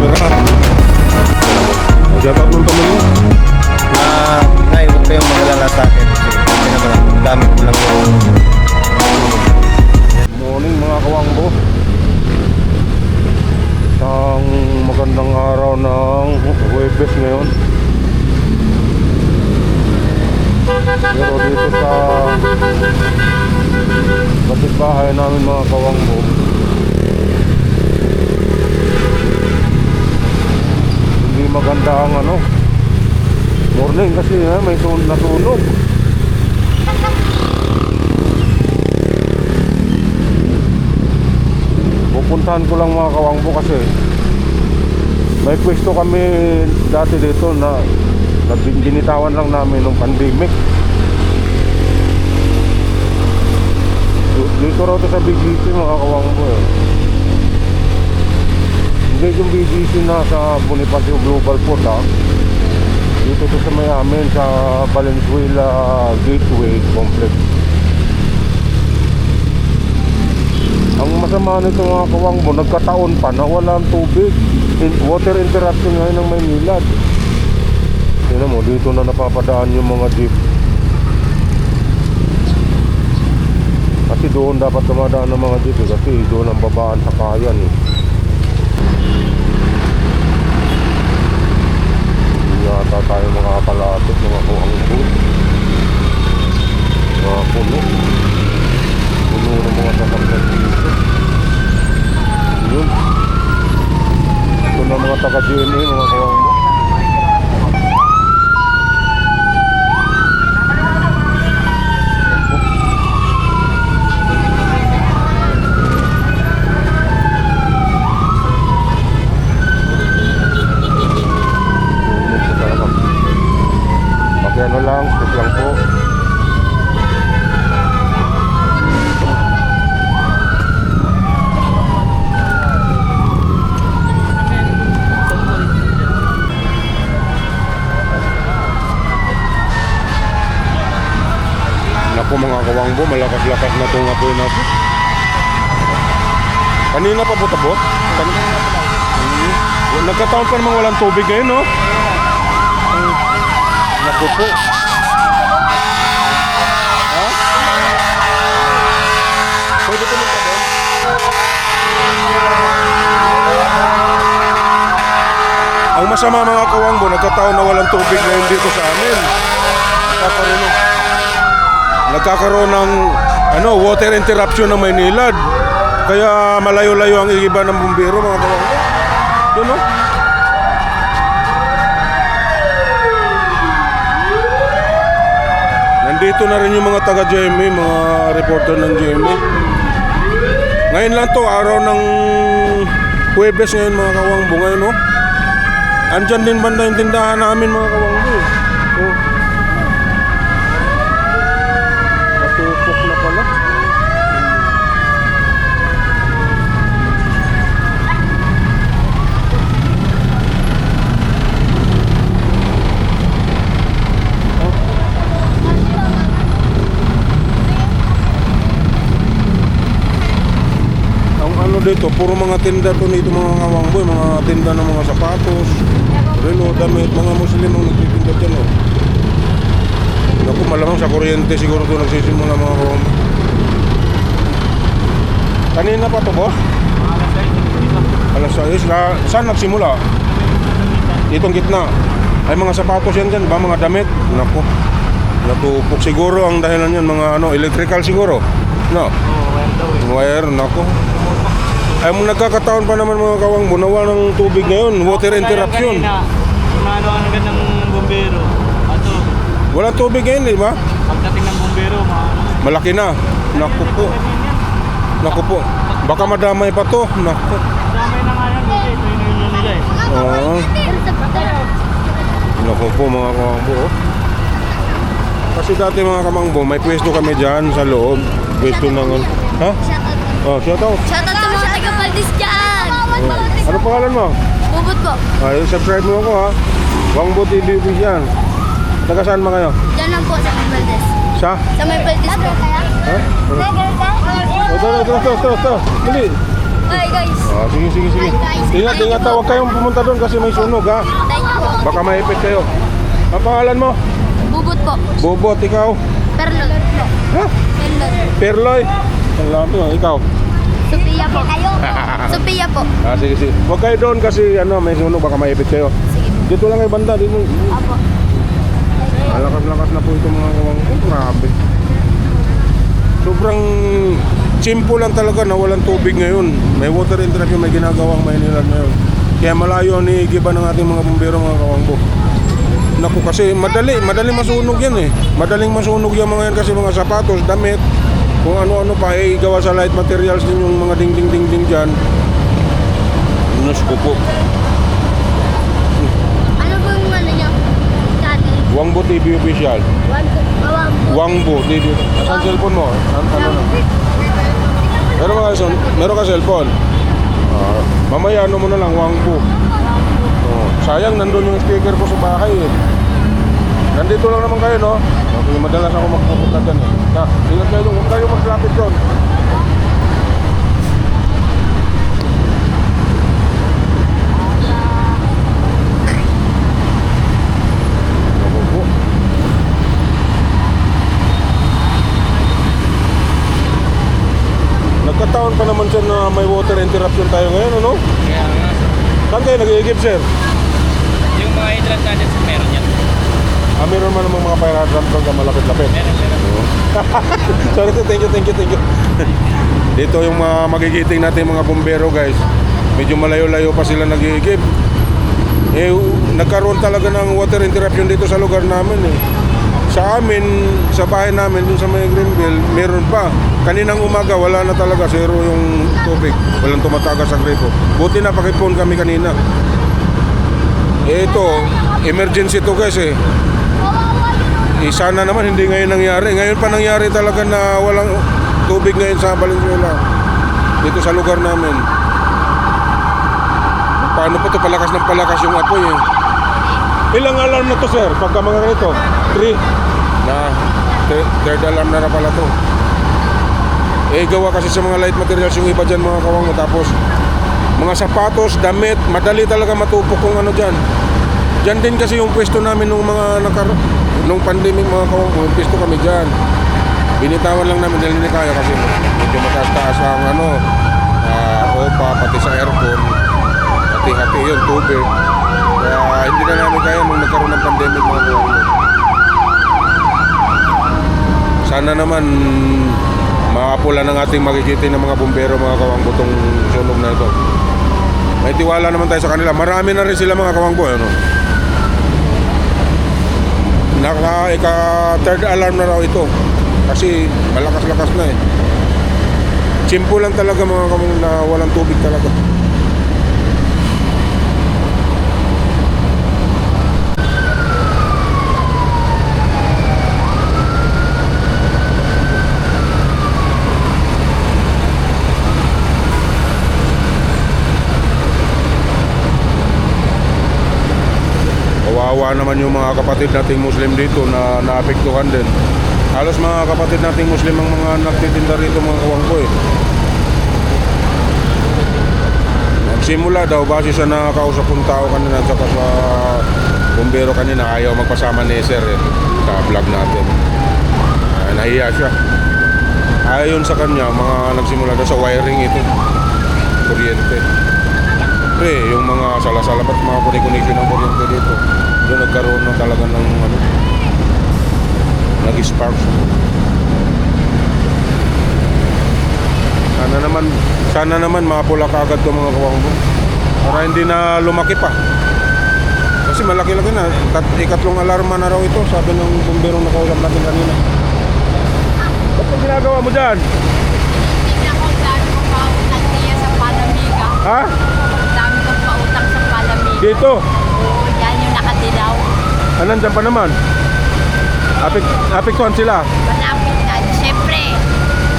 camera. Shout out nung tamo mo. Huwag kayong magalala sa akin kasi okay naman ako. Gamit ko lang yung Morning mga kawangbo. Isang magandang araw ng Huwebes ngayon. Pero dito sa kapitbahay namin mga kawangbo, hindi maganda ang morning kasi may nasunog. Pupuntahan ko lang mga kawangbo kasi may pwesto kami dati dito na ginitawan lang namin nung pandemic. Dito raw to sa BGC mga kawangbo Hindi yung BGC na sa Bonifacio Global Food Dito to sa may amin sa Valenzuela Gateway Complex. Ang masama nito mga kawangbo, nagkataon pa na walang tubig. Water interruption ngayon ng Maynilad. Tingnan mo, dito na napapadaan yung mga jeep. Kasi doon dapat dumadaan ng mga jeep kasi doon ang babaan sa kayan Yata tayo makapalapit mga kawangbo. Mga puno ng mga sasakyan dito. Yun. Ito na mga taga-GMA mga kawangbo. Ano lang, step lang po. Naku mga kawangbo, malakas-lakas na itong apoy natin. Kanina pa po tabot? Nagkataon pa naman walang tubig ngayon, no? Naku po. Ha? Pwede ko lang doon? Ang masama mga kawangbo, nagkataon na walang tubig ngayon dito sa amin. Nagkakaroon ng water interruption ng Maynilad. Kaya malayo-layo ang iba ng bumbero mga kawangbo. Doon, no? Nandito na rin yung mga taga-GMA, mga reporter ng GMA. Ngayon lang to, araw ng Huwebes ngayon mga kawangbo. Ngayon andyan din banda yung tindahan namin mga kawangbo. Natupok na pala. Dito, puro mga tinda to nito mga kawangboy, mga tinda ng mga sapatos, relo, damit, mga Muslim ang nagtitinda dyan Naku, malamang sa kuryente siguro to nagsisimula mga kawangboy. Kanina pa to boss? Alas 6. Saan nagsimula? Ditong gitna. Ay mga sapatos yan dyan ba, mga damit? Naku, natupok siguro ang dahilan yan, mga electrical siguro. No? Wire, naku. Ay mo nagkakataon pa naman mga kawangbo na walang tubig ngayon, water interruption. Ano ang agad ng bumbero? Walang tubig ngayon, di ba? Pagdating ng bumbero, malaki na. Naku po. Naku po. Baka madamay pa to. Naku. Damay na nga yan, ito yun nila Naku po mga kawangbo. Kasi dati mga kamangbo, may pwesto kami dyan sa loob. Pwesto ng ha? Oh, shout out. Shoutout sa mga taga-Valdez dyan! Ano pangalan mo? Bubot po. Ay, subscribe mo ako ha. Wangbo TV Official. Taga saan ba kayo? Diyan lang po sa may Valdez. Sa? Sa may Valdez po. Ha? Ito. Dali. Ay, guys. Sige, sige, sige. Ingat, ingat. Huwag kayong pumunta doon kasi may sunog, ha? Thank you po. Baka maipit kayo. Ang pangalan mo? Bubot po. Bobot, ikaw? Perlot. Ha? Perlot. Perloy? Ang lami, ikaw? Sophia po. Sophia po. Sige, sige. Huwag kayo doon kasi may sunog, baka maipit kayo. Sige po. Dito lang kayo banda, dito. Apo. Malakas-lakas na po ito mga kawang. Grabe. Sobrang simple lang talaga na walang tubig ngayon. May water interruption, may ginagawang Maynila ngayon. Kaya malayo ni giba ng ating mga bumbero mga kawangbo. Naku kasi madaling masunog yan eh. Madaling masunog yung mga yan kasi mga sapatos, damit, kung ano-ano pa gawa sa light materials din yung mga ding-ding-ding-ding dyan. Nus ko po. Ano po yung ano niyo? Dati. Wangbo TV official. Wangbo TV. Asan cellphone mo? Ano na? Meron ka cellphone? Mamaya ano mo na lang, Wangbo. Sayang, nandun yung speaker ko sa bahay eh. Nandito lang naman kayo, no? Okay, madalas ako magpupunta dyan eh. Ingat kayo, huwag kayo maglapit doon. Naku. Nagkataon pa naman sir na may water interruption tayo ngayon, ano? Kaya nga. Saan kayo nag-iigib, sir? Yung mga hydrant natin, meron yan. Meron man namang mga fire hydrant pagka malapit-lapit. Meron. Sorry, thank you. Dito yung mga magigiting natin mga bumbero guys. Medyo malayo-layo pa sila nag-iigib. Nagkaroon talaga ng water interruption dito sa lugar namin eh. Sa amin, sa bahay namin, dun sa may Greenville, meron pa. Kaninang umaga, wala na talaga, zero yung tubig. Walang tumatagas sa gripo. Buti na pakipon kami kanina. Ito, emergency to guys eh. Sana naman hindi ngayon nangyari. Ngayon pa nangyari talaga na walang tubig ngayon sa Valenzuela. Dito sa lugar namin. Paano pa to palakas ng palakas yung apoy eh. Ilang alarm na to sir? Pagka mga ganito? 3 na third alarm na pala to. Gawa kasi sa mga light materials yung iba dyan mga kawang. Tapos mga sapatos, damit, madali talaga matupok kung ano dyan. Dyan din kasi yung pwesto namin nung mga nung pandemic mga kawang. Yung pwesto kami dyan. Binitawan lang namin dahil hindi kaya kasi medyo mataas-taas ang opa pati sa aircon. Hati-hati yun, tubig. Kaya hindi na namin kaya nung nagkaroon ng pandemic mga kawang. Sana naman makapula ng ating magigiting ng mga bumbero mga kawangbo itong sunog na ito. May tiwala naman tayo sa kanila. Marami na rin sila mga kawangbo ano? Third alarm na raw ito kasi malakas-lakas na eh. Simple lang talaga mga kawangbo na walang tubig talaga. Kawawa naman yung mga kapatid nating Muslim dito na naapektuhan din. Halos mga kapatid nating Muslim ang mga nagtitinda rito mga kawangko eh. Nagsimula daw base sa nakakausap kong tao kanina at saka sa bumbero kanina ayaw magpasama ni Sir eh, sa vlog natin. Nahiya siya. Ayon sa kanya mga nagsimula daw sa wiring ito. Kuryente. Yung mga salasala at mga connection ng kuryente dito. Doon nagkaroon na talaga ng nag-sparks. Sana naman mapula ka agad 'tong mga kawangbo. Para hindi na lumaki pa. Kasi malaki-laki na. Ikatlong alarma na raw ito, sabi ng bumberong nakausap natin kanina. Ba't ang ginagawa mo dyan? Tingnan ko dami kong pautang niya sa Palamiga. Ha? Dami kong pautang sa Palamiga. Dito? Oo, yan yung nakadilaw. Nandyan pa naman? Apektuhan sila? Malapit na. Siyempre,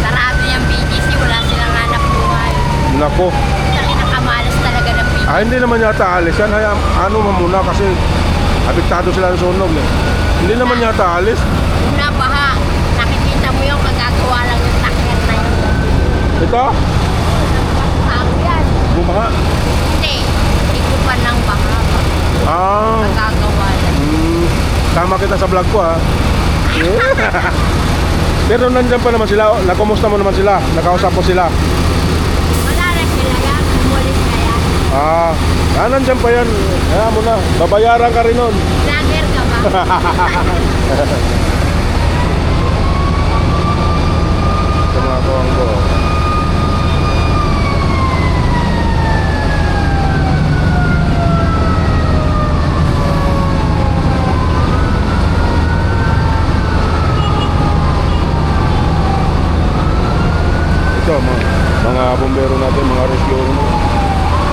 sarado yung BGC. Wala silang hanap buhay. Nako. Kasi nakamalas talaga ng BGC. Hindi naman yata alis yan. Ano man muna kasi apektado sila ng sunog eh. Hindi naman yata alis. Una baha. Nakikita mo yung kagagawa lang yung takyan na yun. Ito? Ako bumaha. Hindi. Ikupan ng baka. Ah, Magagawa yan. tama kita sa vlog ko, ha. Pero nandyan pa naman sila. Nakumusta mo naman sila? Nakausap mo sila? Wala na sila yan. Umulis na yan. Nandyan pa yan. Kaya mo na. Babayaran ka rin nun. Vlogger ka ba? Sa mga kawang ko. Ito, mga bombero natin, mga rescue,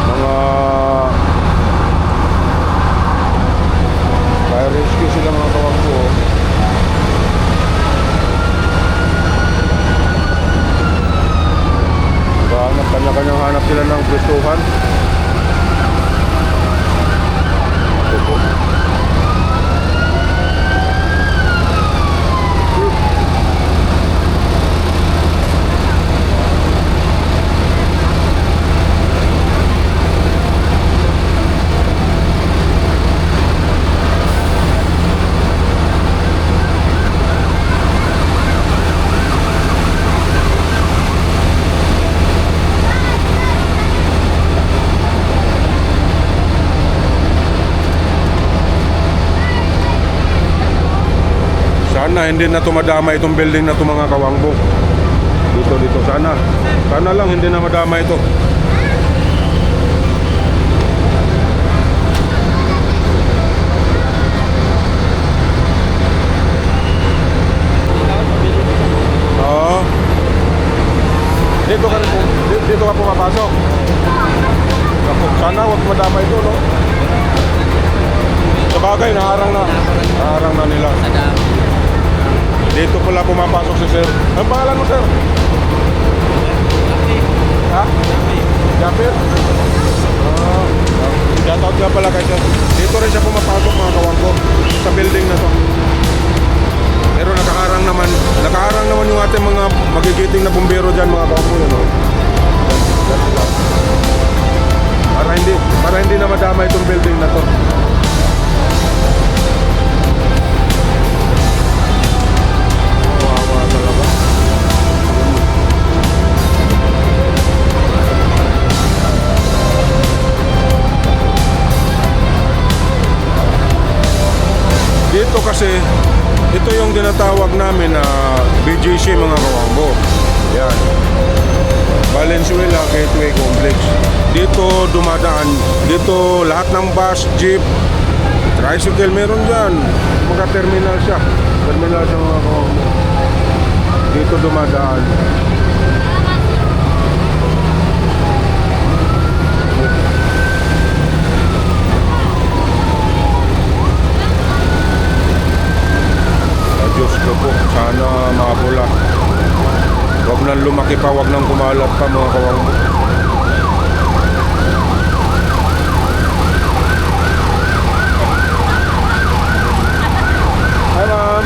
mga fire rescue sila mga kawang ko. Hanap, kanya-kanyang hanap sila ng pwestuhan. Ito po. Sana hindi na tumadama itong building na ito mga kawangbo. Dito sana lang hindi na madama ito. Oo. Dito ka pumapasok. Sana wag madama ito, no? Sabagay, naharang na nila. Dito pala pumapasok si sir. Ang pangalan mo, sir? Ha? Japir? Shoutout nga pala kay sir. Dito rin siya pumapasok mga kawangko sa building na to. Pero nakaharang naman yung ating mga magigiting na bumbero dyan mga kawangko yun, no? Para hindi na madama itong building na to. Dito kasi, ito yung tinatawag namin na BGC mga kawangbo. Yan. Valenzuela Gateway Complex. Dito dumadaan, dito lahat ng bus, jeep, tricycle meron dyan. Mga terminal siya mga kawangbo. Dito dumadaan. Diyos ko po, sana mapula. Huwag nang lumaki pa, huwag nang kumalat pa mga kawangbo. Hi ma'am.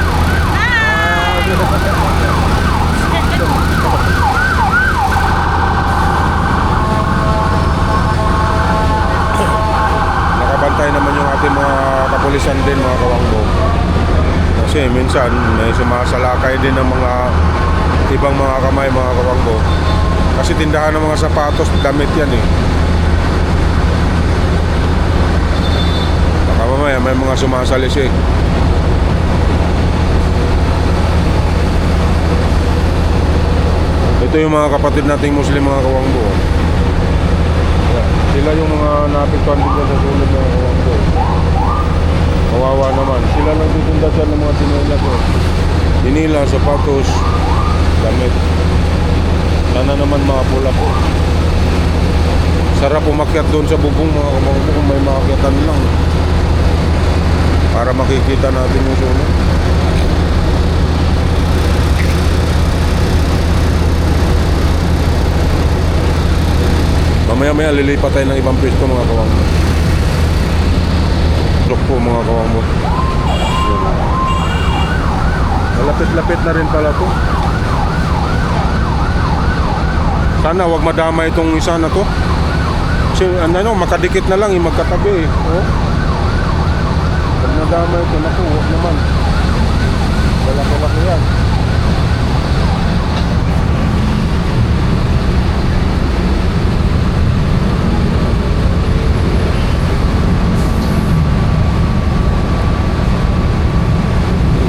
Nakabantay naman yung ating mga kapulisan din mga kawangbo. Kasi minsan may sumasalakay din ng mga ibang mga kamay mga kawangbo. Kasi tindahan ng mga sapatos, damit yan eh. Baka mamaya may mga sumasalis eh. Ito yung mga kapatid nating Muslim mga kawangbo. Sila yung mga napituan din sa sulod mga kawangbo. Kawawa naman. Sila lang titinda siya ng mga tinulas eh. Dinila, sapatos, damit. Sana naman makapula po. Sarap umakyat doon sa bubong mga kamangko kung may makakyatan lang. Para makikita natin yung sunog. Mamaya-maya lilipat tayo ng ibang pwesto mga kawangbo. Look po mga kawangbo. Malapit-lapit na rin pala to. Sana wag madama itong isa na to. Kasi ano, makadikit na lang, magkatabi eh. Oh. Pag nadama ito, naku, huwag naman. Malaki-laki yan.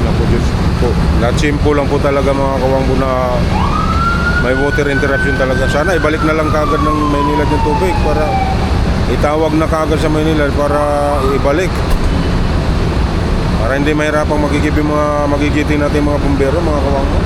Naku, Diyos po. Natsimpo lang po talaga mga kawangbo na may water interruption talaga. Sana ibalik na lang kagad ng Maynilad yung tubig para itawag na kagad sa Maynilad para ibalik. Para hindi mahirapang magigiting natin mga bumbero, mga kawangbo.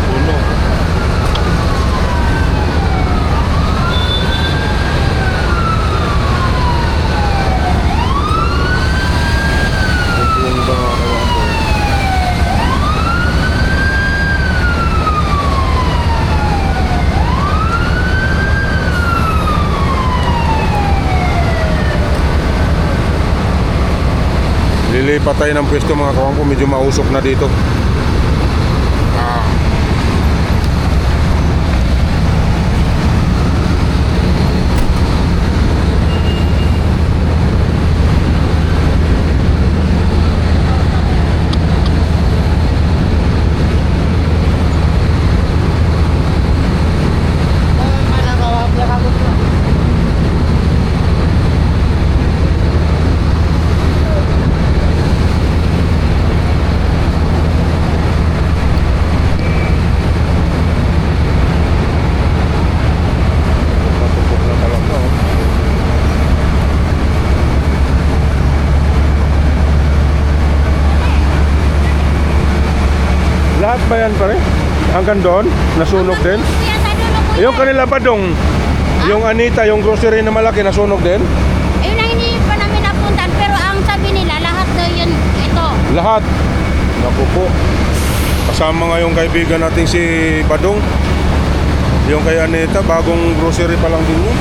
Puno. Yung iba mga kawangbo. Lilipat tayo ng pwesto mga kawangbo, medyo mausok na dito. Matupok na talaga oh. Lahat ba yan pare? Hanggang doon? Nasunog din? Kaya sa dulo ko. Yung kanila pa dong, yung Anita, yung grocery na malaki, nasunog din? Ayun ang hindi pa namin napuntan. Pero ang sabi nila, lahat daw yun, ito. Lahat. Naku po. Kasama nga yung kaibigan natin si Badong. Yung kay Anita, bagong grocery pa lang din yun.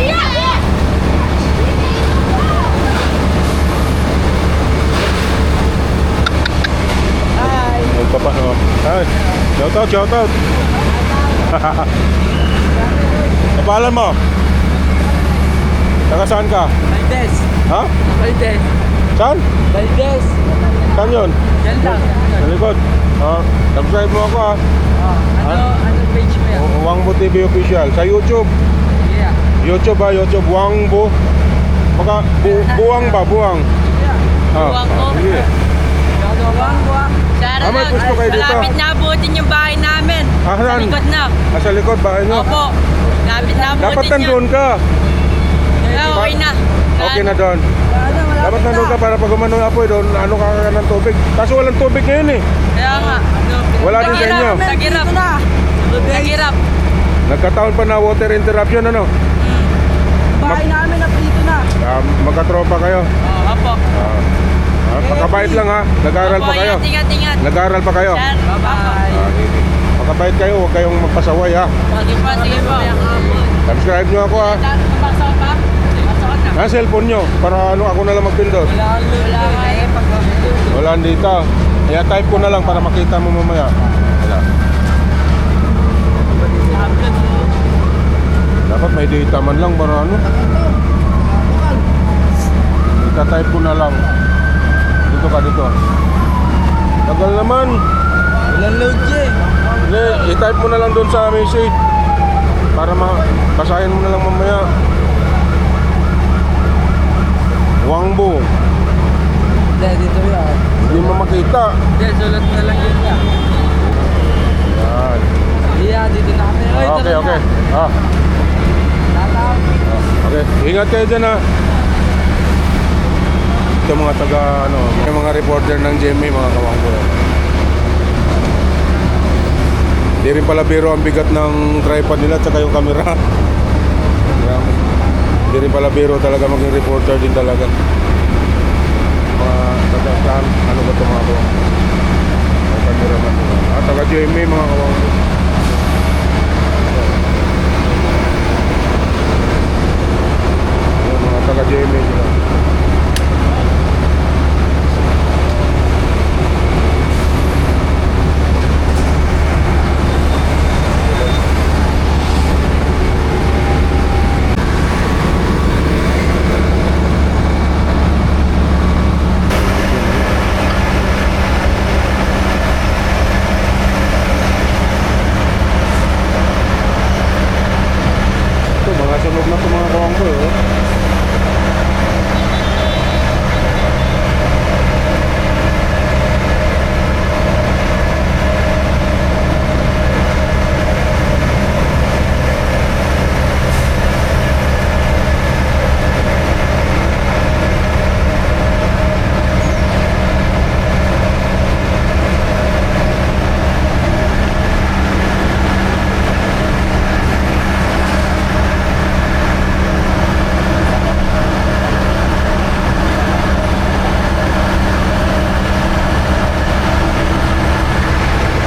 Yeah! Magpapa, oh. Ay, shout out. Kapalan mo? Taga saan ka? Valdes. Ha? Valdes. Saan? Valdes. Saan yun? Yan lang. Sa likod. Subscribe mo ako ha. Ano page mo yan? Wangbo TV official. Sa YouTube. Yeah. YouTube ba? YouTube. Wangbo. Buwang ba? Buwang. Buwangbo. Sige. Sana May pwesto kayo dito. malapit na abutin yung bahay namin. Ah, Sa saan? likod na. Sa likod bahay nyo? Opo. Lapit na abutin Dapat yun. nandun ka. Okay na. Okay na doon. Dapat nandun ka para pag umano ng apoy doon, ano ka ng tubig. Kaso walang tubig ngayon eh. Kaya nga. Wala din sa inyo. Nagirap. Nagirap. Nagkataon pa na water interruption ano? Bahay namin na dito na. Magkatropa kayo. Opo. Pakabait lang ha. Nag-aaral pa kayo. Ingat. Nag-aaral pa kayo. Sir, bye-bye. Pakabait kayo, huwag kayong magpasaway ha. Sige po. Subscribe nyo ako ha. Pasok pa? Pasok na. Cellphone nyo, para ano ako na lang magpindot. Wala nga. Wala dito. Kaya type ko na lang para makita mo mamaya. Wala. Dapat may data man lang para ano. Ita-type ko na lang. Dito ka dito. Tagal naman. Walang load eh. Hindi, i-type mo na lang doon sa message. Para basahin mo na lang mamaya. Wangbo. Hindi, dito yan. Hindi mo makita. Hindi, sulat mo na lang yun yan. Yan. Yeah, dito na kami. Okay. Okay, ingat kayo dyan ha. Ito mga taga, yung mga reporter ng GMA, mga kawangbo. Hindi rin pala biro ang bigat ng tripod nila at saka yung camera. Hindi rin pala biro talaga maging reporter din talaga. Mga taga, ano ba ito mga kawangbo? Raman. Taga GMA mga kawangbo. Ayan, mga taga GMA sila. Ito, mga sunog na ito mga kawangbo.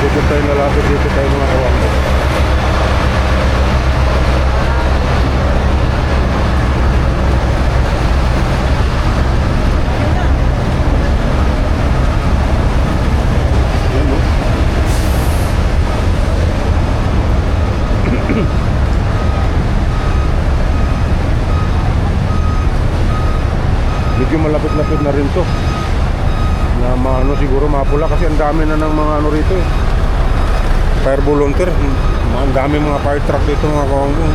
Dito tayo nalapit dito tayo mga kawangbo. Yan, no? Medyo malapit-lapit na rin to na maano siguro mapula kasi ang dami na ng mga ano rito eh. Fire volunteer, ang dami mga fire truck dito mga kawangbo.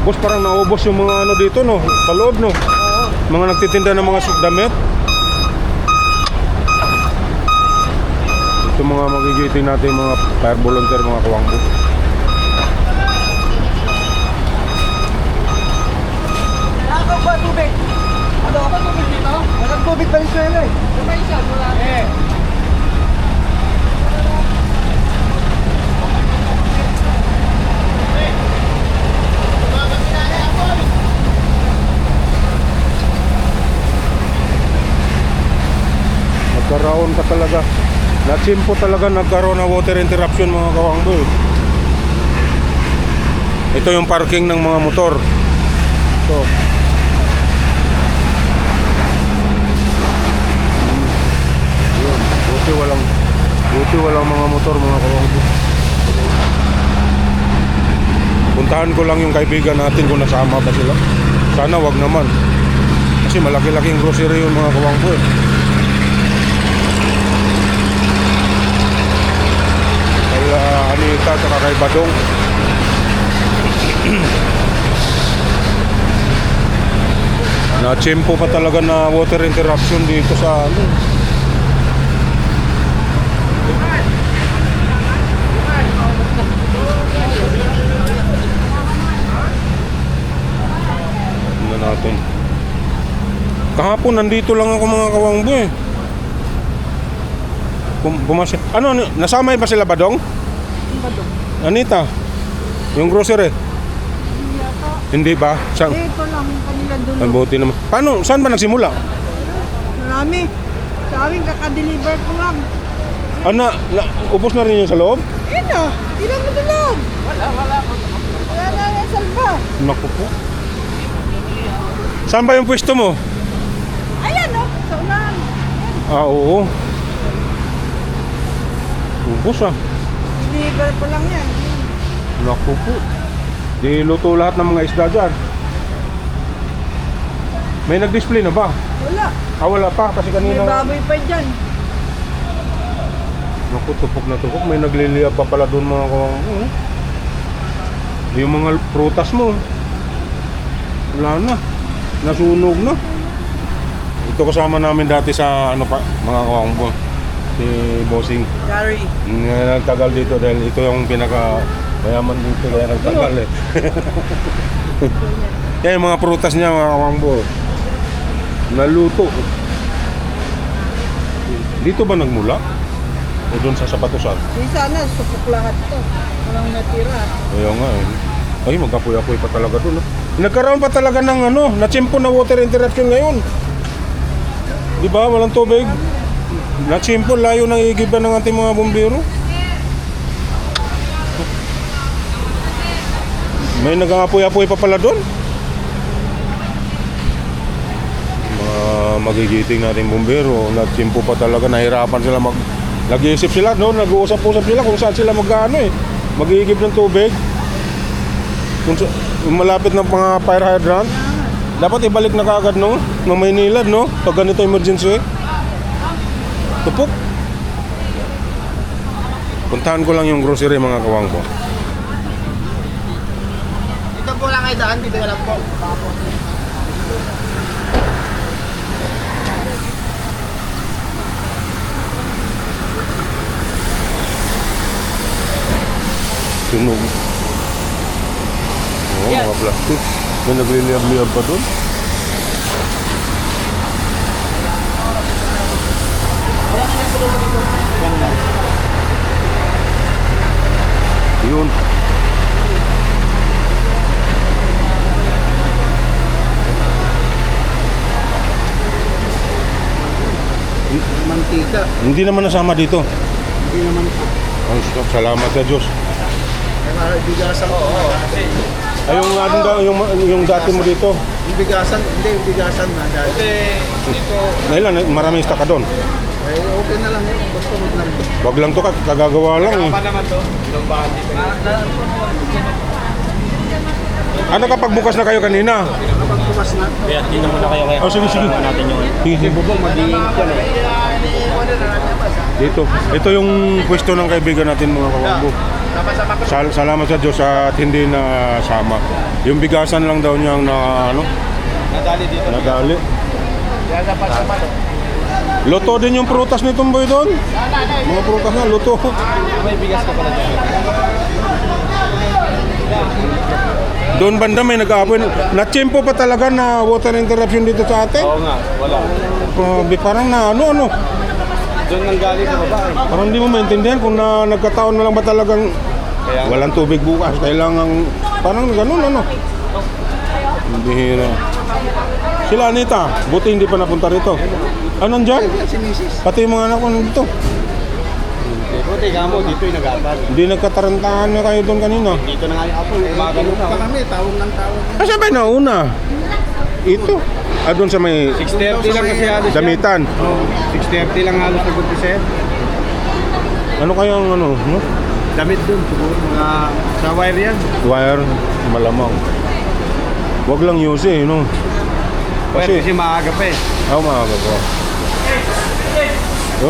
Boss, parang naubos yung mga ano dito no, sa loob no. Mga nagtitinda ng mga damit. Ito mga magigiting natin mga fire volunteer mga kawangbo. Ako ba tubig? Ano ako tubig dito? Walang tubig pa rin swela eh. Ano isa? Wala. Eh. Nagkaroon ka talaga. Natsimpo talaga nagkaroon ng water interruption mga kawangbo. Ito yung parking ng mga motor. Ito. Yun. Buti walang mga motor mga kawangbo. Puntahan ko lang yung kaibigan natin kung nasama ba sila. Sana wag naman. Kasi malaki-laking grocery yun mga kawangbo eh. Anita at kay Badong. Na-tsempo pa talaga na water interruption dito sa ano. Tingnan natin. Kahapon nandito lang ako mga kawangbo eh. Ano, nasamay ba sila Badong? Badong. Anita, yung grocery? Hindi ba? Saan? Ito lang kanila doon. Ang buti naman. Paano? Saan ba nagsimula? Marami. Sa amin kakadeliver ko lang. Ano? Ubos na rin yung sa loob? Ayun na. Ilan mo doon? Wala na yung salba. Naku po. Saan ba yung pwesto mo? Ayan o. Sa unahan. Ah, oo. Ubos ah. Deliver ko lang yan. Naku po. Di luto lahat ng mga isda dyan. May nag-display na ba? Wala. Ah, wala pa kasi May kanina. baboy pa dyan. Naku, tupok na tupok. May nagliliyab pa pala doon mga kawangbo. Yung mga prutas mo. Wala na. Nasunog na. Ito kasama namin dati sa ano pa, mga kawangbo. Si Bossing. Gary. Nagtagal dito dahil ito yung pinaka mayaman dito kaya nagtagal eh. Kaya yung mga prutas niya mga kawangbo. Naluto. Dito ba nagmula? O doon sa Sapatusan? Di sana supok lahat to. Walang natira. Ayaw nga eh. Ay, mag-apoy-apoy pa talaga doon. Nagkaroon pa talaga ng na-tsimpo na water interruption ngayon. Di ba? Walang tubig. Na-tsimpo, layo ng igiban ng ating mga bumbero. May nag-apoy-apoy pa pala doon. Magigiting natin bumbero. Na-tsimpo pa talaga. Nahirapan sila nag-iisip sila, no? Nag-uusap-usap sila kung saan sila mag-iigib ng tubig. Kung malapit ng mga fire hydrant, dapat ibalik na kaagad ng Maynila, no? Pag ganito emergency. Tupok. Puntahan ko lang yung grocery, mga kawang ko. Dito po lang ay daan, dito lang po. Sunog. Oo, mga plastic. May nagliliyab-liyab pa doon. Yun. Mantika. Hindi naman nasama dito. Hindi naman po. Ay, salamat sa Diyos. Ay, bigasan po. Ay, yung dati mo dito. Yung bigasan, hindi, yung bigasan na dati. Nailan, maraming stock ka doon. Ay, okay na lang yun. Basta wag lang. Wag lang to, kagagawa lang eh. naman to? Ilang bahan dito? Ano kapag bukas na kayo kanina? Kapag bukas na. Kaya, tingnan muna kayo kaya. Oh, sige, sige. Natin yung... Sige, Bubong, mag-iingat yan eh. dito. Ito yung pwesto ng kaibigan natin, mga kawangbo. Salamat sa Diyos at hindi na sama. Yung bigasan lang daw niyang Nadali dito. nadali. Kaya dapat sa malo. Luto din yung prutas nitong boy doon. Mga prutas na, luto. May bigas ka pala dyan. Doon banda may nag-aapoy. Na-tsimpo pa talaga na water interruption dito sa atin. Oo nga, wala. Parang na ano. Doon nang galing sa baba. Parang hindi mo maintindihan kung nagkataon na lang ba talagang walang tubig bukas. Kailangan parang ganun. Hindi hira. Sila Anita, buti hindi pa napunta rito. Anong dyan? Si Mrs. Pati yung mga anak ko nandito. Buti ka mo, dito yung nag-aabal. Hindi nagkatarantahan na kayo doon kanina. Dito na nga yung apoy. Umagano na. Pa kami, tawag ng tawag. Asa ba nauna? Ito. Doon sa may 6:30 lang kasi halos yan. damitan. Oo, 6:30 lang halos nag-umpisa. Ano kayang no? Damit dun siguro. Mga sa wire yan. Wire, malamang. Wag lang use no? Kasi maaga pa eh. Maaga po.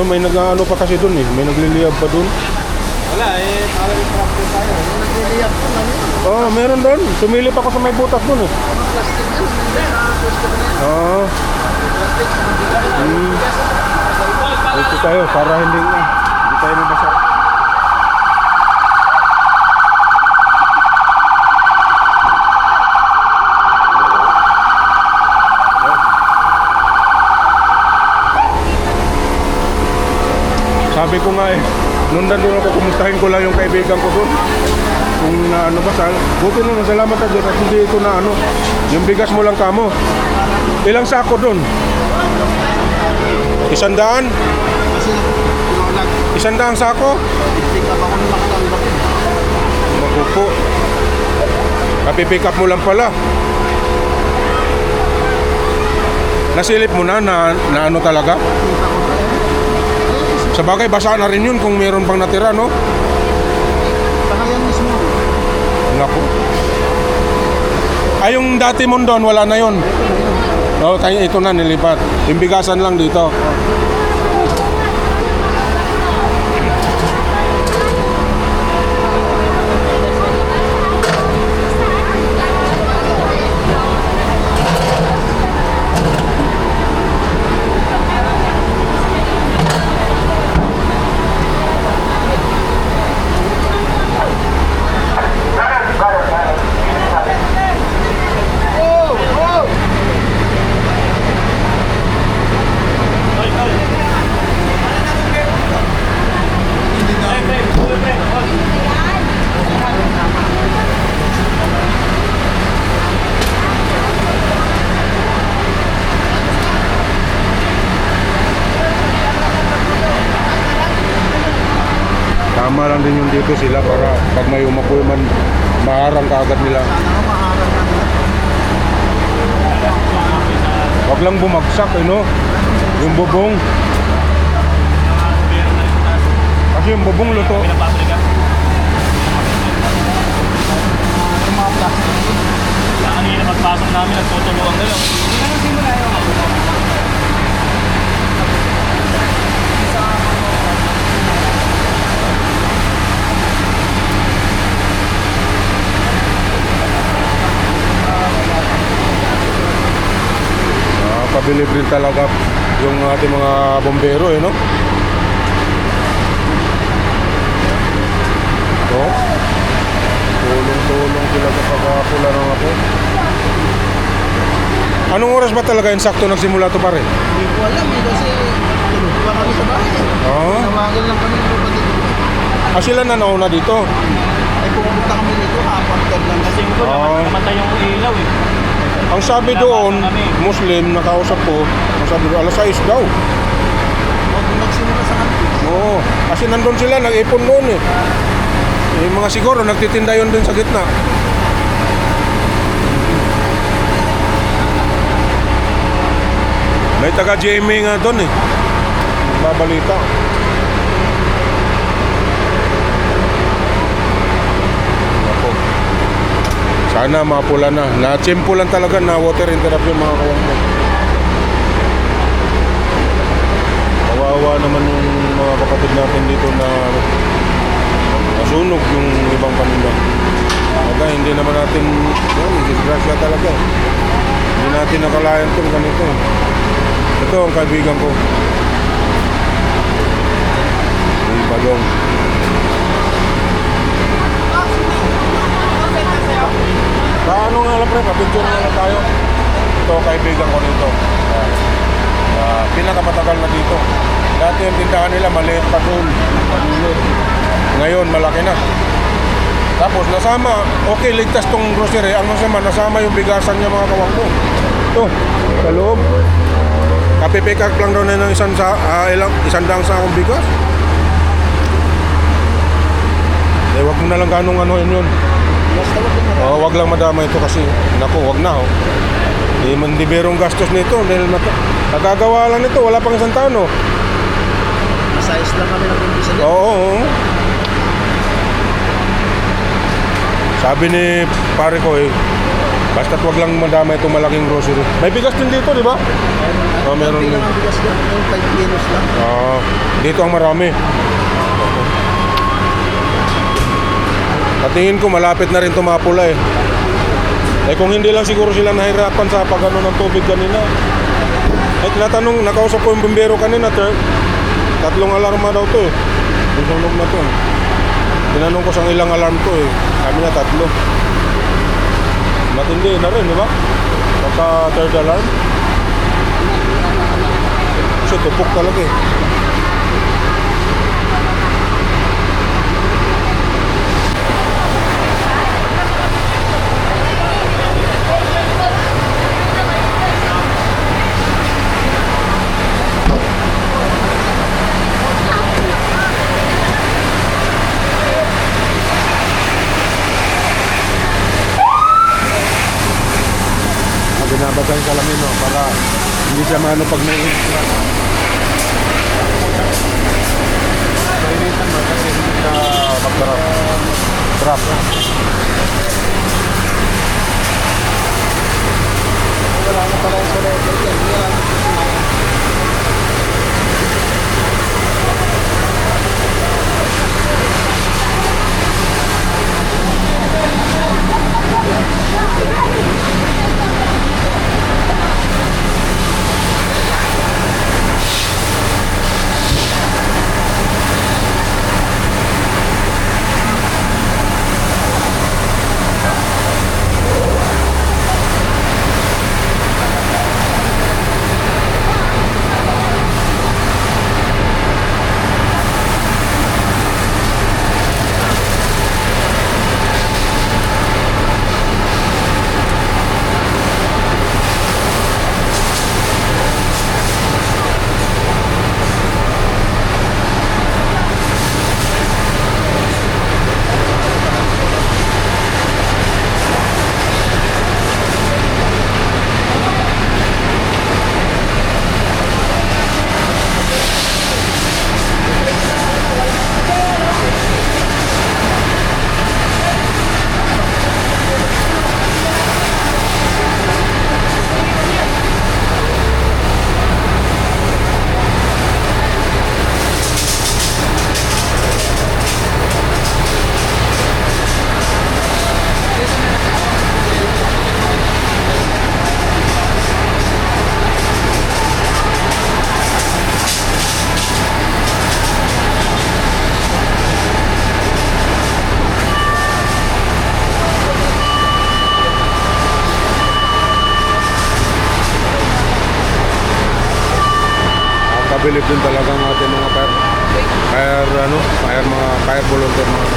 May nag-ano pa kasi doon eh. May nagliliyab pa doon. Wala eh, parang practice tayo. Nagliliyak po lang yun. Meron doon. Sumilip ako sa may butas doon eh. Plastic yan. Ito tayo para hindi tayo mabasa. Sabi ko nga eh, nung nandun ako, kumustahin ko lang yung kaibigan ko doon. Kung buti naman, salamat na doon at hindi ito na yung bigas mo lang kamo. Ilang sako doon? 100? Kasi tinolag. 100 sako? Pick up ako ng makatanggap. Makupo. Kapipick up mo lang pala. Nasilip mo na ano talaga? Sa bagay, basa na rin yun kung meron pang natira, no? Bahayan mismo. Naku. Yung dati mo doon, wala na yun. Kaya ito na, nilipat. Yung bigasan lang dito. nga lang din yung dito sila para pag may umapoy man, maharang kaagad nila. Wag lang bumagsak, no? Yung bubong. Kasi yung bubong luto. Kanina magpasok namin, nagtutulungan nila. Pabilib rin talaga yung ating mga bombero, no? So, tulong-tulong sila sa pagkakula ng ako. Anong oras ba talaga yung sakto nagsimula to pare? Hindi ko alam eh, kasi tulog pa kami sa bahay eh. Oo. Tawagan lang kami ng kapatid ko. Sila na nauna dito. Ay pumunta kami dito, kapatid lang kasi. Kasi ko namatay yung ilaw eh. Ang sabi doon, Muslim, nakausap ko, ang sabi doon, alas 6 daw. Huwag magsimula sa kanila. Oo, kasi nandun sila, nag-ipon noon eh. Yung mga siguro, nagtitinda yun din sa gitna. May taga-GMA nga doon eh. Babalita. Ako. Sana mapula na. Na-chimpo lang talaga na water interruption mga kawang mo. Kawawa naman yung mga kapatid natin dito na nasunog yung ibang paninda. Kaya hindi naman natin, disgrasya talaga. Hindi natin nakalayan itong ganito. Ito ang kaibigan ko. Yung Badong. Paano nga lang pre, kapicture nga lang tayo. Ito kaibigan ko dito. Pinakamatagal na dito. Dati yung tindahan nila maliit pa doon. Ngayon malaki na. Tapos nasama, okay ligtas tong grocery. Ang nasama yung bigasan niya mga kawang ko. Ito, sa loob. Kapipikak lang daw na ng isang daang sakong bigas. Eh, wag mo na lang ganong ano yun. Wag lang madama ito kasi. Naku, wag na oh. Hindi berong gastos nito dahil nagagawa lang nito, wala pang isang taon oh. Size lang kami ng kumbisa dito. Oo. Sabi ni pare ko eh, basta't wag lang madama itong malaking grocery. May bigas din dito, di ba? Meron din. Ang bigas doon, yung 5 kilos lang. Dito ang marami. At tingin ko malapit na rin tumapula eh. Kung hindi lang siguro sila nahirapan sa pag-ano ng tubig kanina. Tinatanong, nakausap ko yung bumbero kanina, tatlong alarma daw to eh. Yung sunog na to. Tinanong ko sa ilang alarm to eh. Sabi niya 3. Matindi na rin, di ba? Pagka third alarm. Kasi tupok talaga eh. Binabagay sa lamin no, para hindi siya maano pag may kainitan mo kasi hindi siya magdarap. Wala na pala yung solo. Wala na. Nakakabilib din talaga ang ating mga fire volunteer mga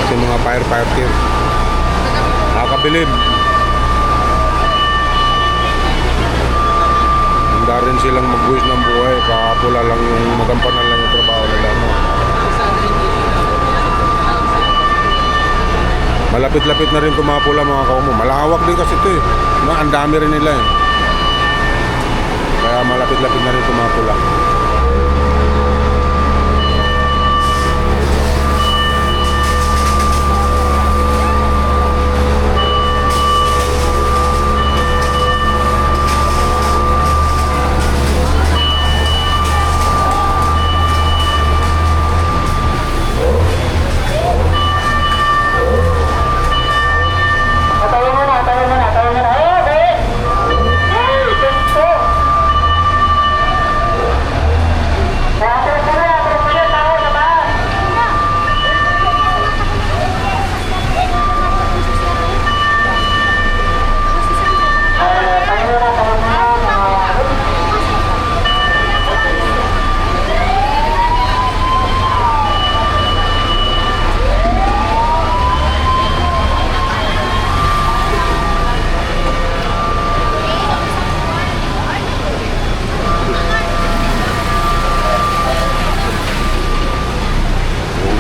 ating mga firefighter. Nakakabilib. Handa rin silang magbuwis ng buhay. Kakapula lang yung magampanan lang yung trabaho nila. No? Malapit-lapit na rin tumapula mga kaumo. Malawak din kasi ito eh. No, ang dami rin nila eh. Kaya malapit-lapit na rin tumapula.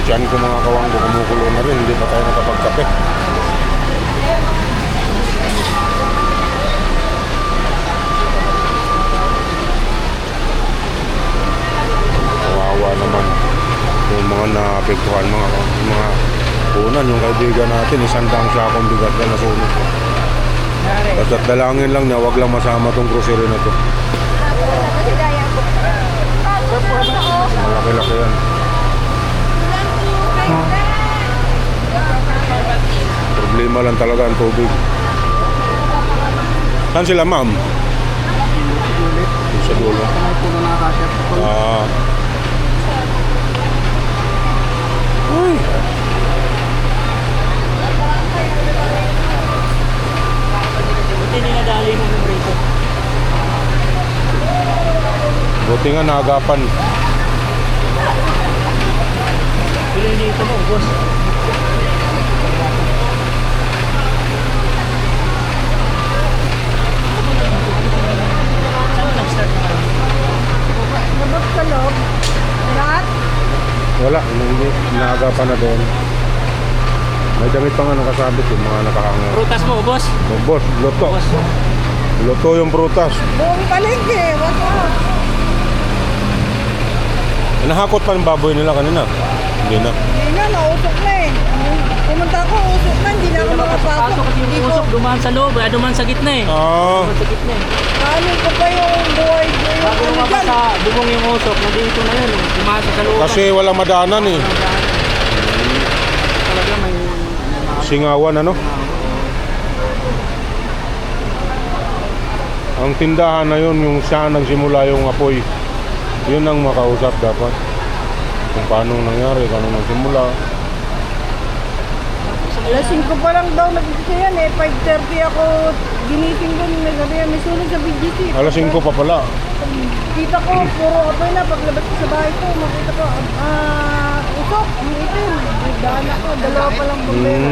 Diyan ko mga kawanggo, kumukulo na rin, hindi pa tayo nakapagkape. Kawawa naman yung mga naapektuhan, mga punan, yung kaibigan natin, 100 sakong bigat na nasunog. At dalangin lang niya, wag lang masama tong grocery na to. Malaki-laki yan. Problema lang talaga ang tubig. Saan sila, ma'am? Sa dulo. Uy. Buti dinadali mo ng rito. Buti nga naagapan. Pili dito mo, boss. Labot sa loob. Lahat. Wala, hindi naagapan na doon. May damit pa nga nakasabit yung mga nakahanga. Prutas mo, boss. Oh, boss, luto. Boss. Luto yung prutas. Buong palengke. Wag mo. Nahakot pa yung baboy nila kanina. Hindi na. Hindi na, nausok na eh. Pumunta ako, usok na. Hindi na ako makapasok. Kasi yung Hindi ko. usok, dumaan sa loob, dumaan sa gitna eh. Dumaan sa gitna eh. Paano ko pa yung buhay ko yung Bago ano lumabas dyan? sa bubong yung usok, nandito na yun. Pumasok sa loob. Kasi walang madaanan eh. Talaga may... Singawan ano? Ang tindahan na yun, yung saan nagsimula yung apoy. Yun ang makausap dapat. Kung paano nangyari, paano nagsimula. Alas 5 pa lang daw nag-isa yan eh. 5:30 ako ginising doon. Sabi yan, may sunog sa BGC. Alas 5 pa pala. Kita ko, puro apoy na. Paglabas ko sa bahay ko, makita ko, usok, yung itim. Daan ako, dalawa pa lang bumbero.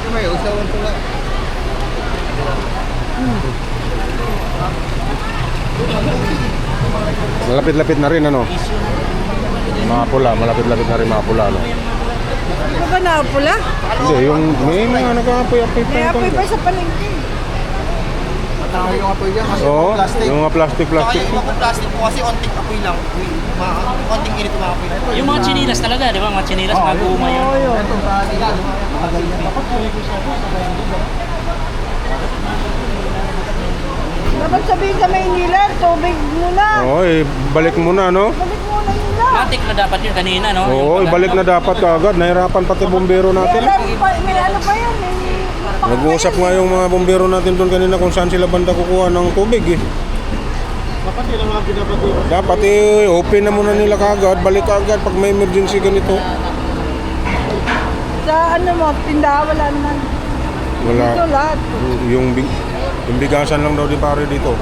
May usawan ko lang. Malapit-lapit na rin ano? Mapula, malapit-lapit na rin mapula no? Ano ba na pula? Hindi, yung may mga nag-aapoy-apoy pa May yung apoy pa sa palengke. Matawa yung apoy dyan kasi Oo, plastic. yung mga plastic-plastic. Kaya yung plastic po kasi onting apoy lang. Onting init umaapoy. Yung mga chinilas talaga, di ba? Mga chinilas, mag-uuma yun. Ito sa nila. Makaganyan pa. Dapat sabihin sa Maynila, tubig muna. Oo, balik muna no? Balik muna nila. Matik na dapat yun kanina, no? Oo, Yung ibalik na dapat agad. Nahirapan pati bombero natin. May ano pa yan eh. Nag-uusap nga yung mga bombero natin doon kanina kung saan sila banda kukuha ng tubig eh. Dapat open na muna nila kagad, balik kagad pag may emergency ganito. Sa ano mo, tindahan wala naman. Wala. Dito lahat. Yung bigasan lang daw di pare dito.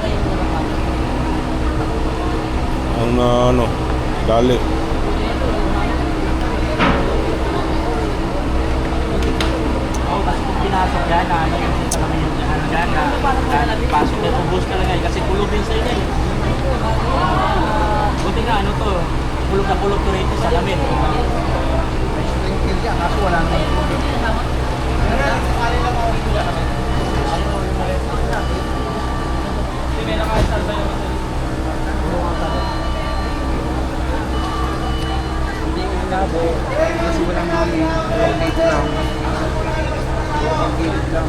Ang dali. Oo, tapos kung pinasok yan, nakikita naman yung dyan, pasok na ubos talaga kasi kulog din sa inyo eh. Buti nga, kulog na kulog to rito sa lamin. Kaso wala na yung kulog. Kasi walang dito lang. Ang gilid lang.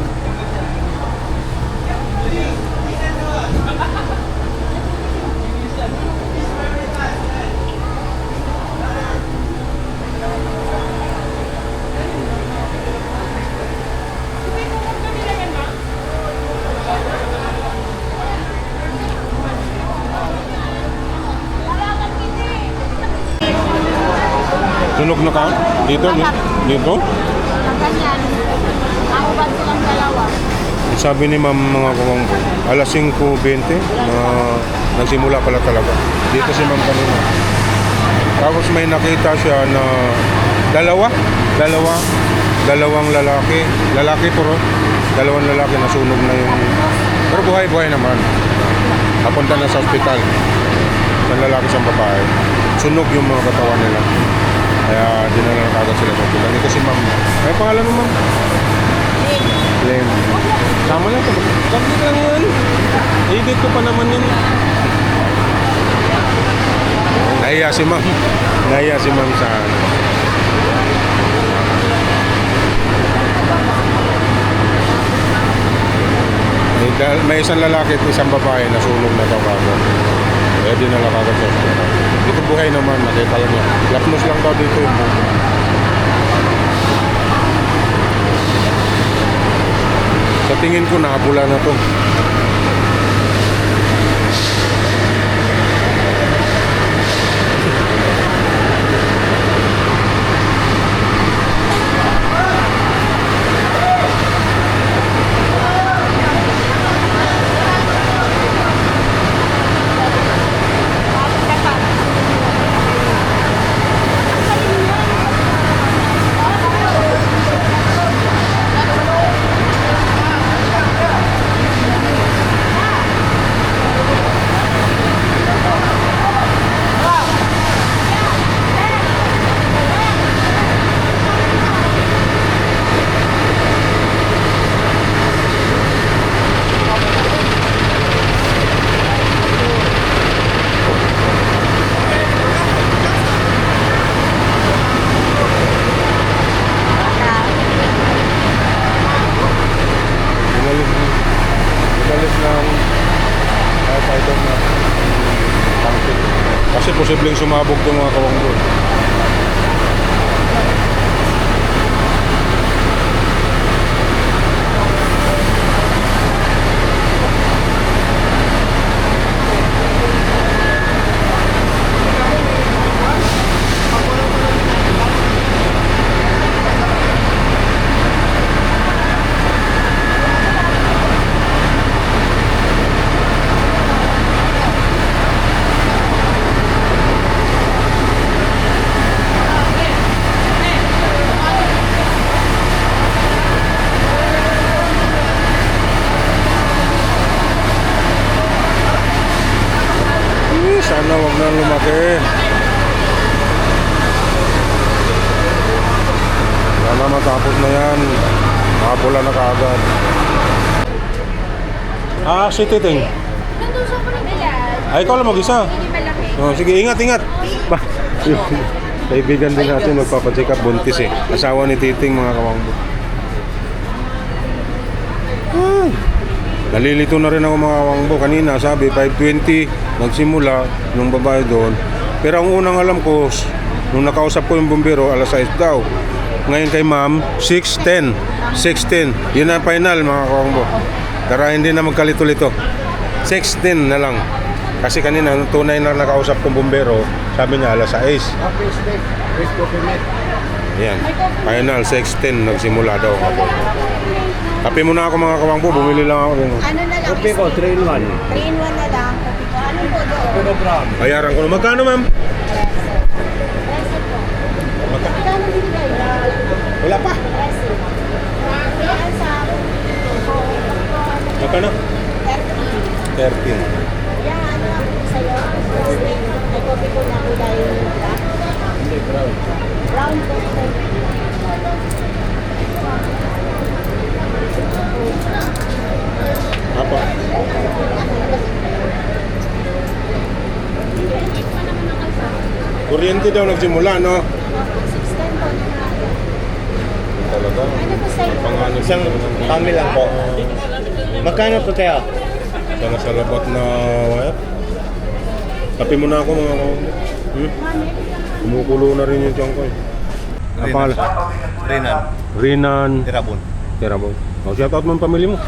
Tunog na ka? Dito? Dito? Ganyan. Ako ba silang dalawa? Sabi ni ma'am mga kawang alas 5:20 na nagsimula pala talaga. Dito si ma'am kanina. Tapos may nakita siya na dalawang lalaki. Dalawang lalaki nasunog na yung... Pero buhay-buhay naman. Napunta na sa ospital. Isang lalaki, isang babae. Sunog yung mga katawan nila. Kaya dinala na kagad sila sa ospital. Ito si ma'am. Ay, pangalan mo ma'am? Len. Sama lang ito. Bakit lang yan? Edit ko pa naman yun. Nahiya si ma'am. Nahiya si ma'am sa ano. May isang lalaki at isang babae na sunog na daw kagad. Kaya dinala kagad sa ospital. Dito buhay naman. Nakita lang niya. Lapnos lang daw dito yung buhay. Sa tingin ko nakapula na to. Galit ng item na tangke. Kasi posibleng sumabog itong mga kawanggo. Sana wag na lumaki. Sana matapos na yan. Makapula na kaagad. Si Titing. Nandun sa ko nila. Ay, ikaw lang mag-isa. Hindi malaki. Oh, sige, ingat. Kaibigan din natin magpapacheck up, buntis eh. Asawa ni Titing, mga kawangbo. Nalilito na rin ako mga kawangbo. Kanina sabi 5:20 nagsimula nung babae doon. Pero ang unang alam ko, nung nakausap ko yung bumbero, alas 6 daw. Ngayon kay ma'am, 6:10. 6:10. Yun ang final mga kawangbo. Tara, hindi na magkalito-lito. 6:10 na lang. Kasi kanina, nung tunay na nakausap kong bumbero, sabi niya alas 6. Yan. Final 6:10 nagsimula daw ako. Kape muna ako mga kawangbo, bumili lang ako din. Ano na lang? Kopi ko, 3 in 1. 3 in 1 na lang. Kopi ko. Ano po doon? Kilogram. Bayaran ko na. Magkano ma'am? Reset po. Magkano binigay? Wala pa. Reset. Yan sa... Magkano? 30. 13. Yan, ano lang po sa'yo? May kopi ko na kulay black. Hindi, brown. Brown po. Apa? Kuryente daw nagsimula, no? 610 po na natin. Talaga. Ano po sa'yo? Pangano Isang kami lang po. Magkano po tayo? Sana sa labat na wire. Kape muna ako mga kawangbo. Kumukulo na rin yung tiyan ko eh. Ang pangalan? Renan. Rinan. Tirabon. Tirabon. O, shoutout mo ang pamilya mo.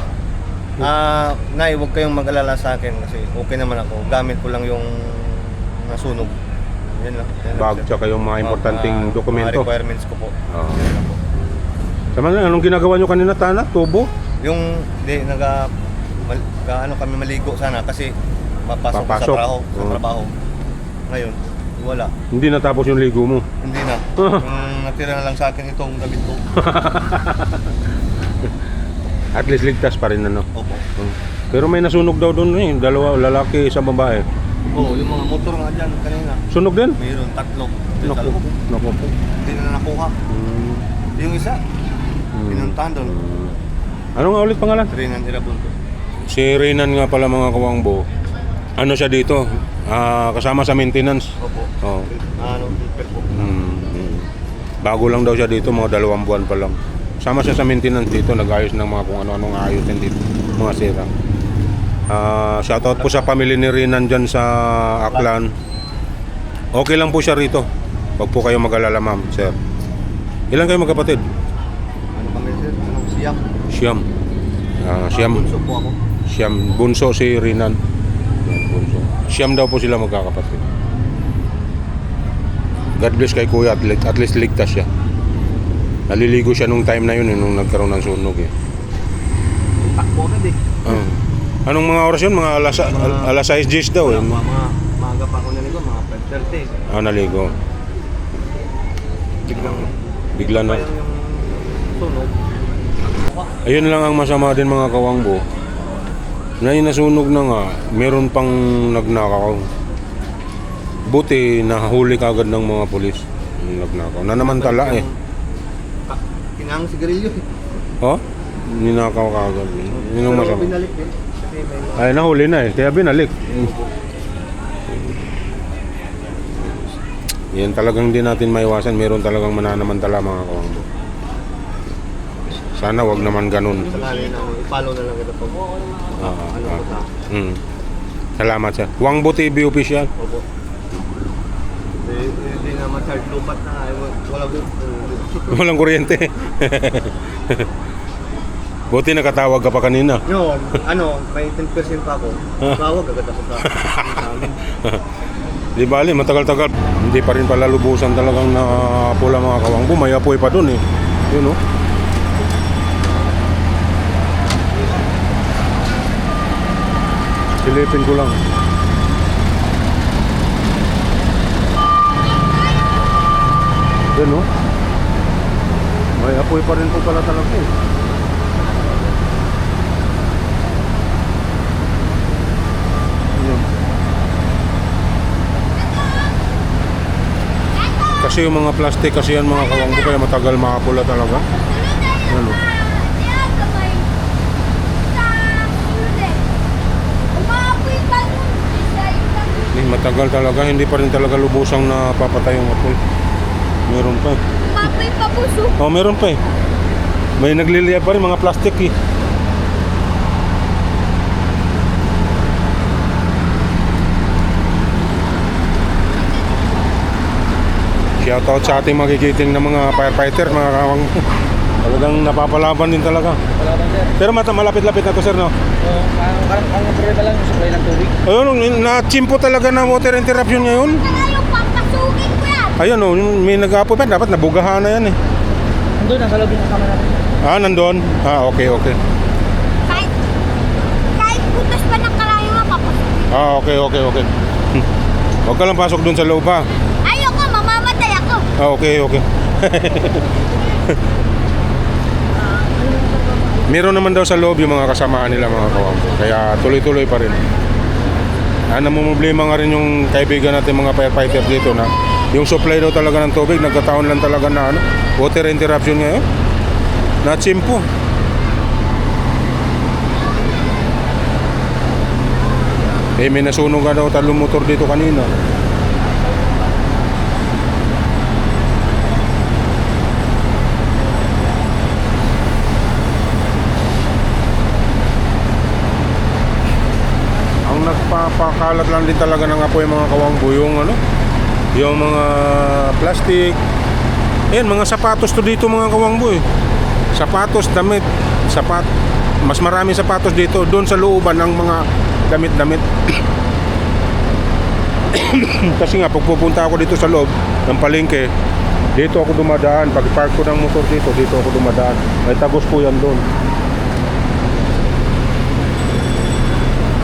Nay, huwag kayong mag-alala sa akin kasi okay naman ako. Gamit ko lang yung nasunog. Yan lang. Yan lang, Bag sir. tsaka yung mga importanteng Mga dokumento. requirements ko po. Oo. Sama na, anong ginagawa nyo kanina, Tana? Tubo? Yung ano kami maligo sana kasi papasok ko sa Papasok. trabaho, Oo. Ngayon, wala. Hindi natapos yung ligo mo. Hindi na. Yung natira na lang sa akin itong damit ko. At least ligtas pa rin, ano? Opo. Pero may nasunog daw doon eh. Dalawa, lalaki, isang babae. Oo, yung mga motor nga dyan kanina. Sunog din? Mayroon tatlo. Sa Naku, loob. naku po. Hindi na nakuha. Hmm. Yung isa, pinuntahan doon. Ano nga ulit pangalan? Renan Tirabon ko. Si Rinan nga pala mga kawangbo. Ano siya dito? Kasama sa maintenance. Opo. Oo. Ano, super po. Bago lang daw siya dito, mga 2 buwan pa lang. Sama siya sa maintenance dito, nag-ayos ng mga kung ano-anong ayusin dito, mga sira. Shoutout po sa pamilya ni Rinan dyan sa Aklan. Okay lang po siya rito. Huwag po kayo mag-alala, ma'am, sir. Ilan kayo magkapatid? Ano kami sir? Anong siyam? Siyam. Siyam. Bunso po ako. Siyam. Bunso si Rinan. Yan, bunso. Siyam daw po sila magkakapatid. God bless kay kuya, at least ligtas siya. Naliligo siya nung time na yun, nung nagkaroon ng sunog eh. Takbo agad eh. Anong mga oras yun? Mga alas 6 daw eh. Mga maaga pa ako naligo, mga 5:30. Naligo. Bigla na. Yung sunog. Ayun lang ang masama din mga kawangbo. Na yung nasunog na nga, meron pang nagnakaw. Buti nahuli kagad ng mga pulis. Yung nagnakaw. Nanamantala eh. Kinang sigarilyo eh. Oh? Ninakaw kagad. Yun ang masama. Binalik din. Kasi may Ay, nahuli na eh. Kaya binalik. Yan talagang hindi natin maiwasan. Meron talagang mananamantala mga kawangbo. Sana wag naman ganun. sakali na i-follow na lang kita po. Ano po sa Salamat sir. Wangbo TV official. Opo. Hindi na ma-charge lupat na. Walang kuryente. Buti nakatawag ka pa kanina. Yun, may 10% pa ako. Tawag agad ako sa amin. Di bali, matagal-tagal. Hindi pa rin pala lubusan talagang napula mga kawangbo. May apoy pa dun eh. Yun o. Silipin ko lang. Yun o. May apoy pa rin po pala talaga eh. Yun. Kasi yung mga plastic kasi yan mga kawangbo kaya matagal makapula talaga. Ano? Matagal talaga, hindi pa rin talaga lubusang napapatay yung apoy. Meron pa eh. Mapoy pa puso. Oh, meron pa eh. May nagliliyab pa rin mga plastic eh. Shoutout sa ating magigiting na mga firefighter, mga kawang. Talagang napapalaban din talaga. Wala bang sir? Pero malapit-lapit na to sir, no? Ang problema lang yung supply ng tubig. Ayun, na-chimpo talaga ng water interruption ngayon. Ano papasukin ko yan? Ayun, may nag-apoy pa. Dapat nabugahan na yan eh. Doon, nasa loob yung kasama natin. Nandun? Okay. Kahit putas pa ng karayuan ako. Okay. Huwag ka lang pasok dun sa loob ha. Ayoko, mamamatay ako. Okay. Meron naman daw sa loob yung mga kasamaan nila mga kawambo. Kaya tuloy-tuloy pa rin. Namumblema nga rin yung kaibigan natin mga firefighter dito na yung supply daw talaga ng tubig, nagkataon lang talaga na water interruption ngayon. Na-chimpo. May nasunog nga daw talong motor dito kanina. Ang nagpapakalat lang din talaga ng apoy mga kawangbo yung mga plastic. Mga sapatos to dito mga kawangbo Sapatos, damit, mas maraming sapatos dito. Doon sa looban ng mga damit-damit. Kasi nga pagpupunta ako dito sa loob ng palengke, dito ako dumadaan. Pag park ko ng motor dito ako dumadaan. May tagos po yan doon.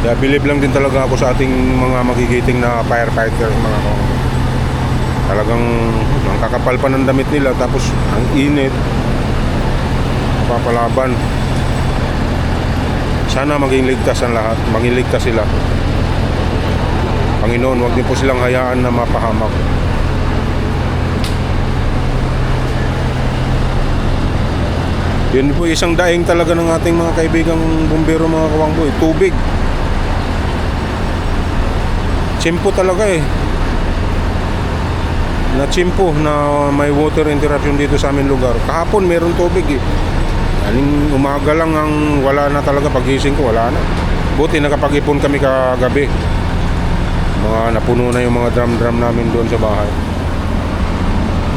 Kaya believe lang din talaga ako sa ating mga magigiting na firefighters mga kawangbo. Talagang ang kakapal pa ng damit nila, tapos ang init, papalaban. Sana maging ligtas ang lahat, maging ligtas sila. Panginoon, huwag din po silang hayaan na mapahamak. Yun po isang daing talaga ng ating mga kaibigang bumbero mga kawangbo, tubig. Chimpo talaga na-chimpo na may water interruption dito sa aming lugar. Kahapon meron tubig Aling umaga lang ang wala na talaga, pagising ko wala na. Buti nakapag-ipon kami kagabi. Napuno na yung mga drum namin doon sa bahay.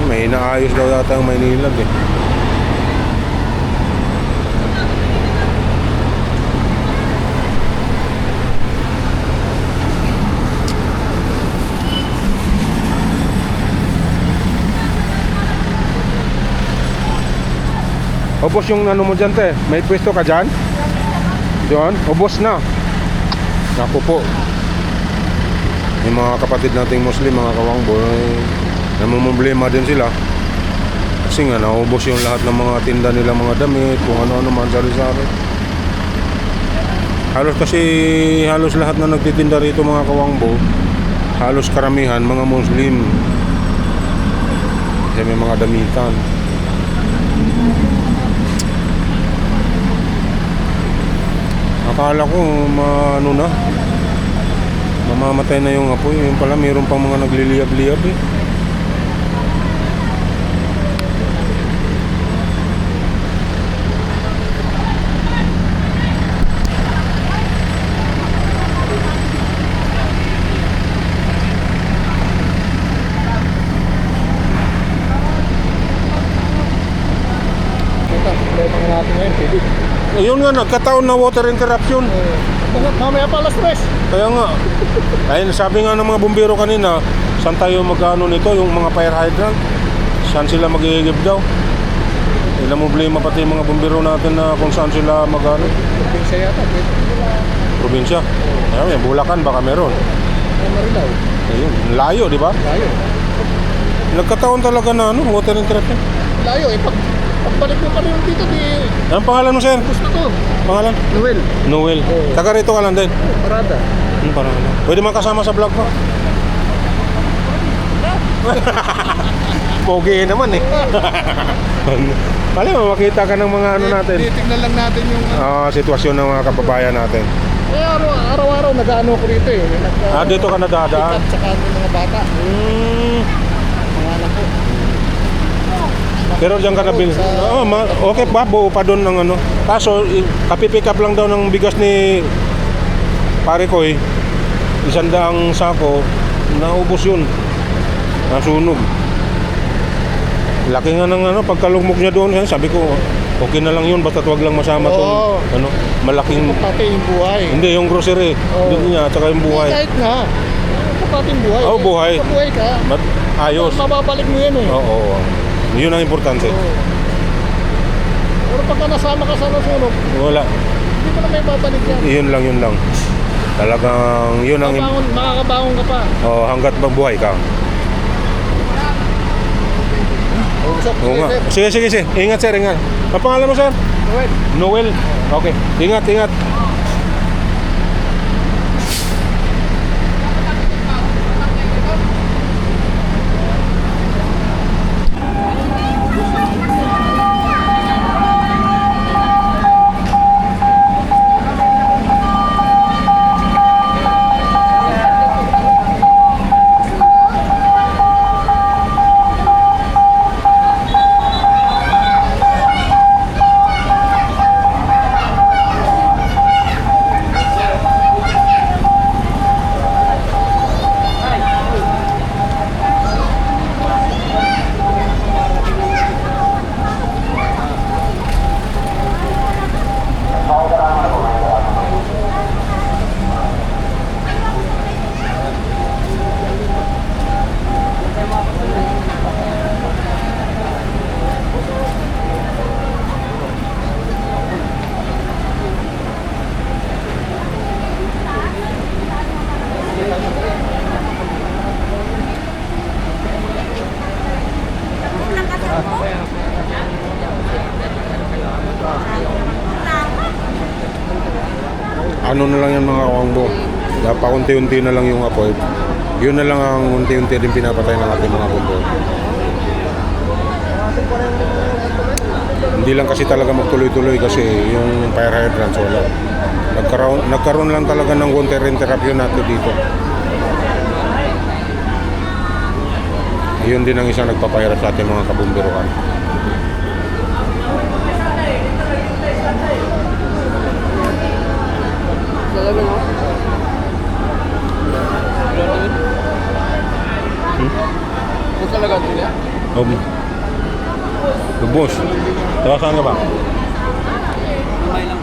May inaayos daw yata ang Maynilad Ubos yung mo dyan te. May pwesto ka dyan? Diyan? Ubos na. Naku po. Yung mga kapatid nating Muslim, mga kawangbo, namumblema din sila. Kasi nga naubos yung lahat ng mga tinda nila, mga damit, kung ano-ano man, sari-sari. Halos lahat na nagtitinda rito mga kawangbo, halos karamihan mga Muslim. Kasi may mga damitan. Akala ko mamamatay na yung apoy. Yung pala mayroon pang mga nagliliyab-liyab Yun nga, nagkataon na water interruption. Mamaya pa alas 3. Kaya nga. Ayun, sabi nga ng mga bumbero kanina, saan tayo mag-ano nito, yung mga fire hydrant? Saan sila mag-iigib daw? Namumblema pati yung mga bumbero natin na kung saan sila mag-ano. Probinsya yata. Probinsya? Ayun, Bulacan baka meron. Marilao. Ayun, layo, di ba? Layo. Nagkataon talaga na water interruption. Layo pagbalik mo pa rin dito Anong pangalan mo, sir? gusto ko. Pangalan? Noel. Oo. Taga rito ka lang din? Parada. Parada. Pwede makasama sa vlog mo? Pogi naman Pala mo, makita ka ng mga ano natin. Titignan lang natin yung Sitwasyon ng mga kababayan natin. araw-araw nag-ano ko rito Dito ka nadadaan? Pick up sa kanil mga bata. Mga anak ko. Pero diyan ka nabil. Okay pa, buo pa doon ng ano. Kaso, kapipick up lang daw ng bigas ni pare ko 100 sako. Naubos yun. Nasunog. Laki nga ng pagkalugmok niya doon. Sabi ko, okay na lang yun, basta wag lang masama tong malaking. Pati yung buhay. Hindi, yung grocery. Doon niya, tsaka yung buhay. Kahit nga. Pati yung buhay. Buhay. Sa buhay ka. Ayos. Mababalik mo yan Oo. Yun ang importante. Pero pagka nasama ka sa nasunog, Wala. hindi mo na may babalik yan. Yun lang. Talagang yun ang... Makakabangon ka pa. Oh, hanggat mabuhay ka. Oo nga. Sige. Ingat sir, ingat. Ang pangalan mo sir? Noel. Okay. Ingat. Ano na lang yan mga kawangbo. Pakunti-unti na lang yung apoy. Yun na lang ang unti-unti rin pinapatay ng ating mga bombo. Hindi lang kasi talaga magtuloy-tuloy kasi yung fire hydrants wala. Nagkaroon lang talaga ng water interruption natin dito. Yun din ang isang nagpapahirap sa ating mga kabumbiruan. Talaga no? Huwag talaga ito niya? Lubos. Tawa saan ka ba? Kamay lang.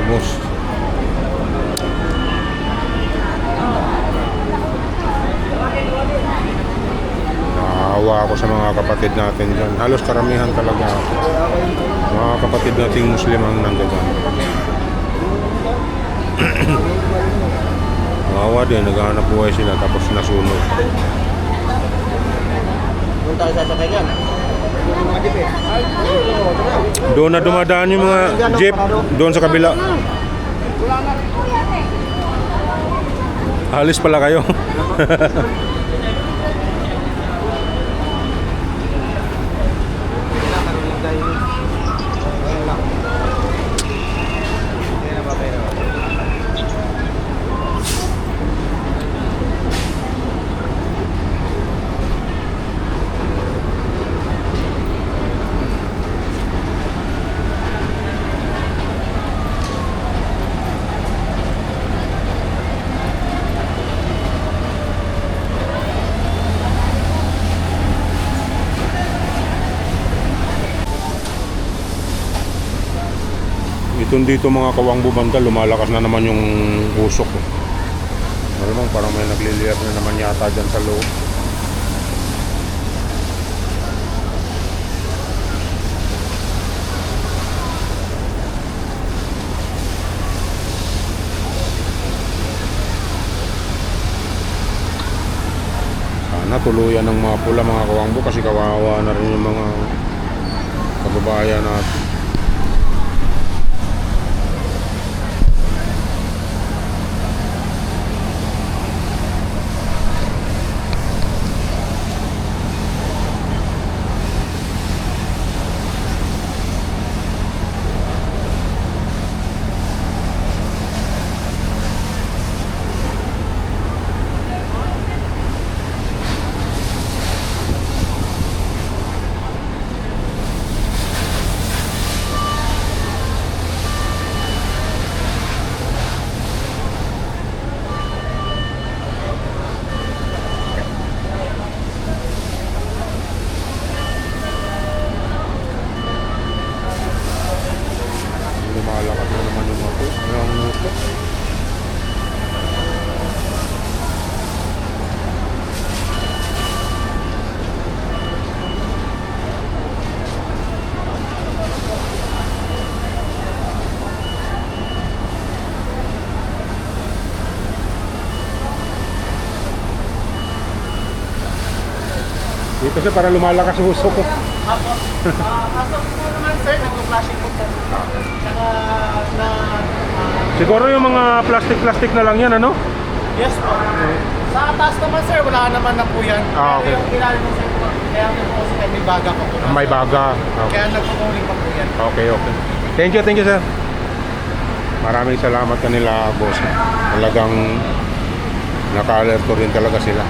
Lubos. Naawa ako sa mga kapatid natin dyan. Halos karamihan talaga. Mga kapatid nating Muslim ang nandiyan. Naawa din, naghahanap buhay sila tapos nasunog. Doon tayo sasakay yan. Doon na dumadaan yung mga jeep. Doon sa kabila. Alis pala kayo. Itong dito mga kawangbo banda, lumalakas na naman yung usok. Malamang parang may nagliliyap na naman yata dyan sa loob. Sana tuluyan ng mga pula mga kawangbo kasi kawawa na rin yung mga kababayan natin. kasi para lumalakas ang uso ko. As of po naman sir, nag-flashing po sir. Saka na... Siguro yung mga plastic na lang yan, ano? yes po. Sa taas naman sir, wala naman na po yan. Ah, okay. Pero yung ilalim mo sir, kaya naman po sir, may baga pa po. May baga. Okay. Kaya nagpo-rolling pa po yan. Okay. Thank you, sir. Maraming salamat kanila, boss. Talagang naka-alerto rin talaga sila.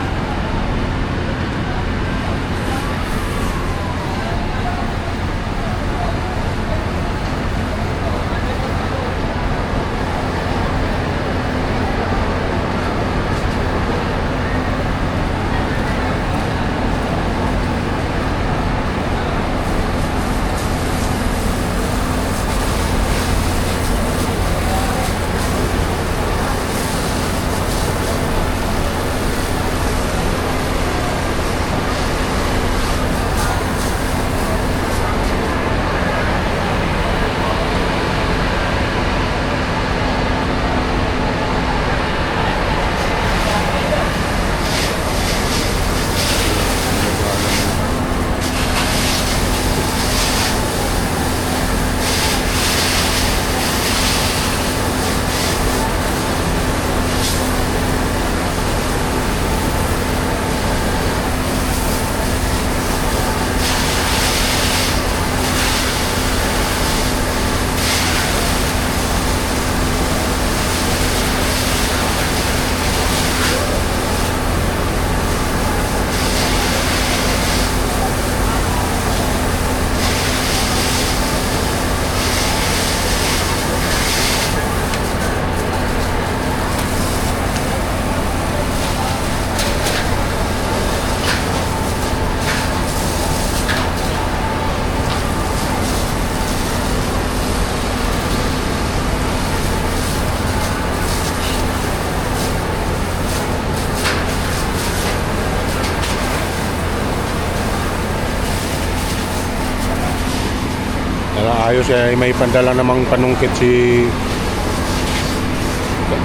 Ayos may pandala namang panungkit si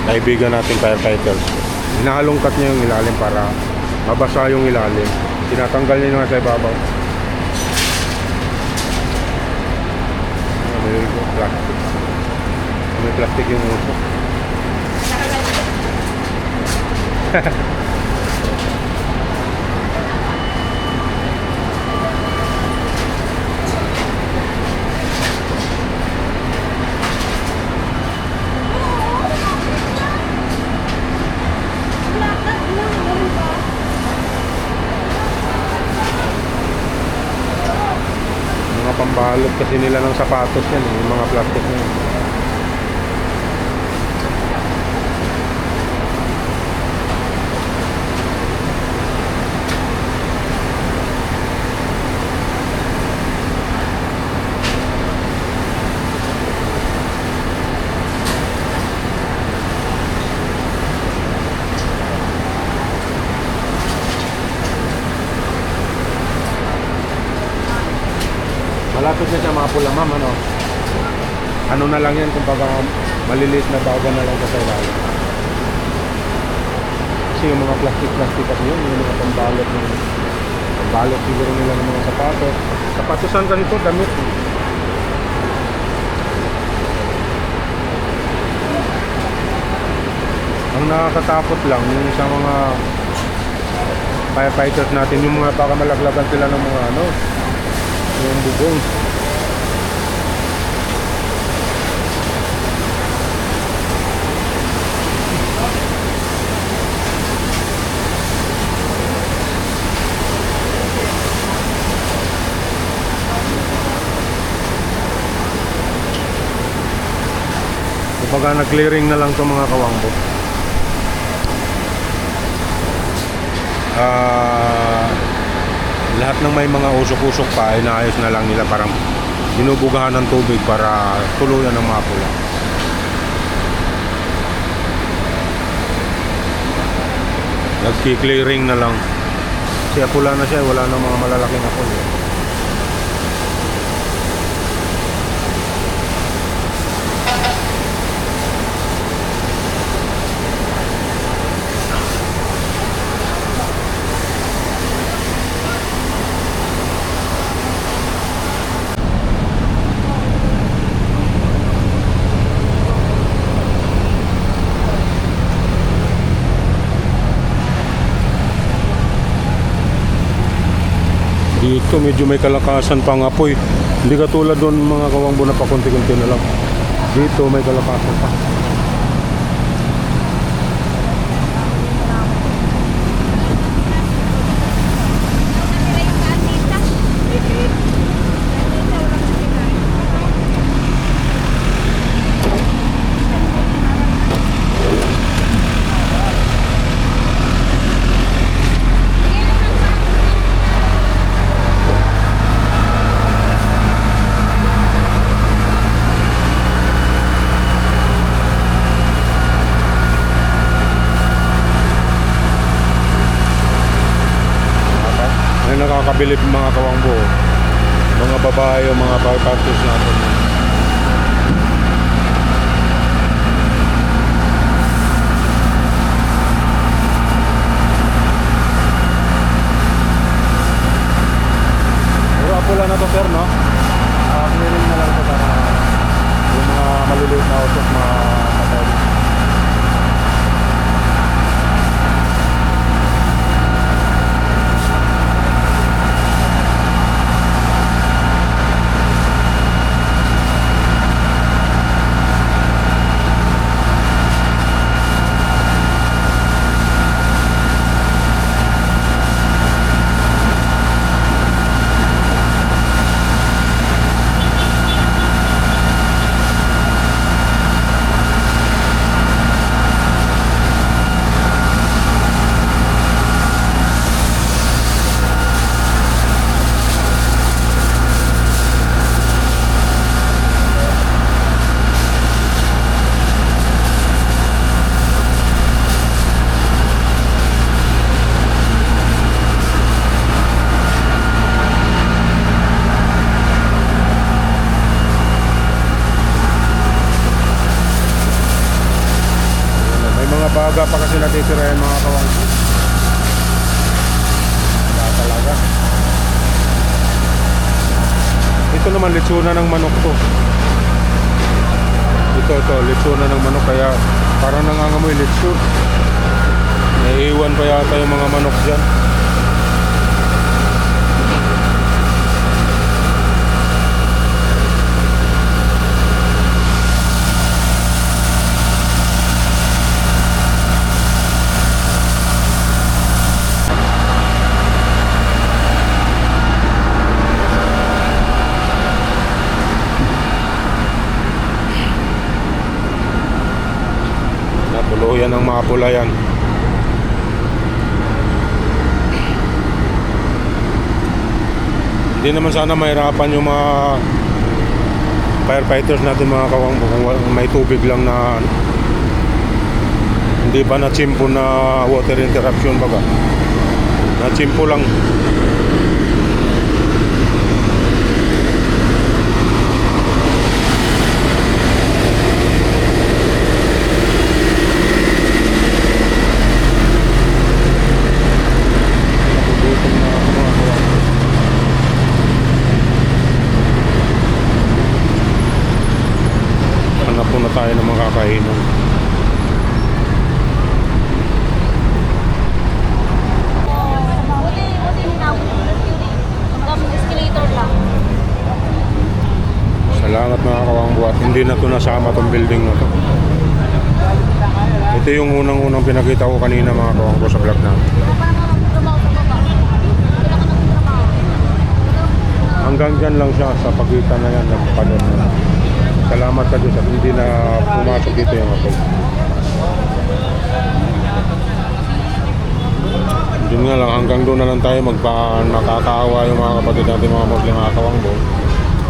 kaibigan nating firefighters. Inahalongkat niya yung ilalim para mabasa yung ilalim. Tinatanggal niya yung sa ibabaw. May plastic yung uso. Pambalot kasi nila ng sapatos yan, yung mga plastic na yun. Malapit na siya mga pula, ma'am, ano? Ano na lang yan, kumbaga maliliit na baga na lang sa ilalim. Kasi yung mga plastic kasi yun, yung mga pambalot siguro nila ng mga sapatos. Sapatosan ka nito, damit. Ang nakakatakot lang, yung sa mga firefighters natin, yung mga baka malaglagan sila ng mga ano, yung bubong. Kumbaga nag-clearing na lang itong mga kawangbo. Lahat ng may mga usok-usok pa, inaayos na lang nila, parang binubugahan ng tubig para tuluyan ng mapula. Nagki-clearing na lang. Kasi pula na siya, wala na mga malalaking apol. Ito medyo may kalakasan pang apoy. Hindi katulad doon mga kawangbo na pa konti-konti na lang. Dito may kalakasan pa. May nakakabilib mga kawangbo. Mga babae o mga bikers natin. Puro pula na to sir, no? Clearing na lang ito para yung mga maliliit na autos makapatay. Baga pa kasi natitira yung mga kawangbo. Wala talaga. Ito naman litsuna ng manok to. Ito litsuna ng manok kaya parang nangangamoy litsun. Naiiwan pa yata yung mga manok dyan. Tuluyan ng mga pula yan. Hindi naman sana mahirapan yung mga firefighters natin mga kawangbo kung may tubig lang na hindi pa na-chimpo na water interruption baga. Na-chimpo lang. Na tayo ng mga kakainan. Salamat mga kawangbo at hindi na ito nasama itong building na ito. Ito yung unang-unang pinakita ko kanina mga kawangbo sa vlog namin. Hanggang dyan lang siya sa pagitan na yan ng panon na. Salamat ka Diyos at hindi na pumasok dito yung apoy. Yun nga lang, hanggang doon na lang tayo nakakaawa yung mga kapatid natin mga Muslim mga kawangbo.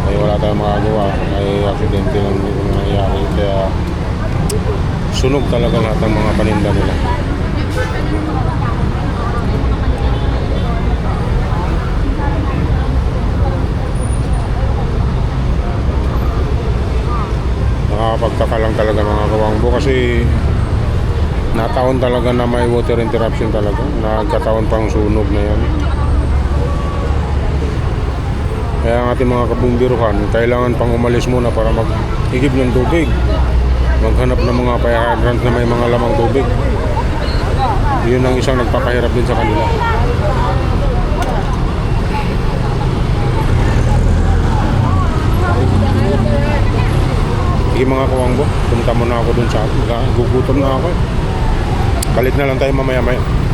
Ay wala tayong magagawa. Ay aksidente lang yung nangyayari. Kaya sunog talaga lahat ng mga paninda nila. Nakakapagtaka lang talaga mga kawangbo kasi nataon talaga na may water interruption talaga. Nagkataon pang sunog na yan. Kaya ang ating mga kabumbiruhan, kailangan pang umalis muna para maghigib ng tubig. Maghanap ng mga fire hydrant na may mga lamang tubig. Yun ang isang nagpapahirap din sa kanila. mga kawangbo. Punta muna ako dun sa akin. Gugutom na ako. Balik na lang tayo mamaya-maya.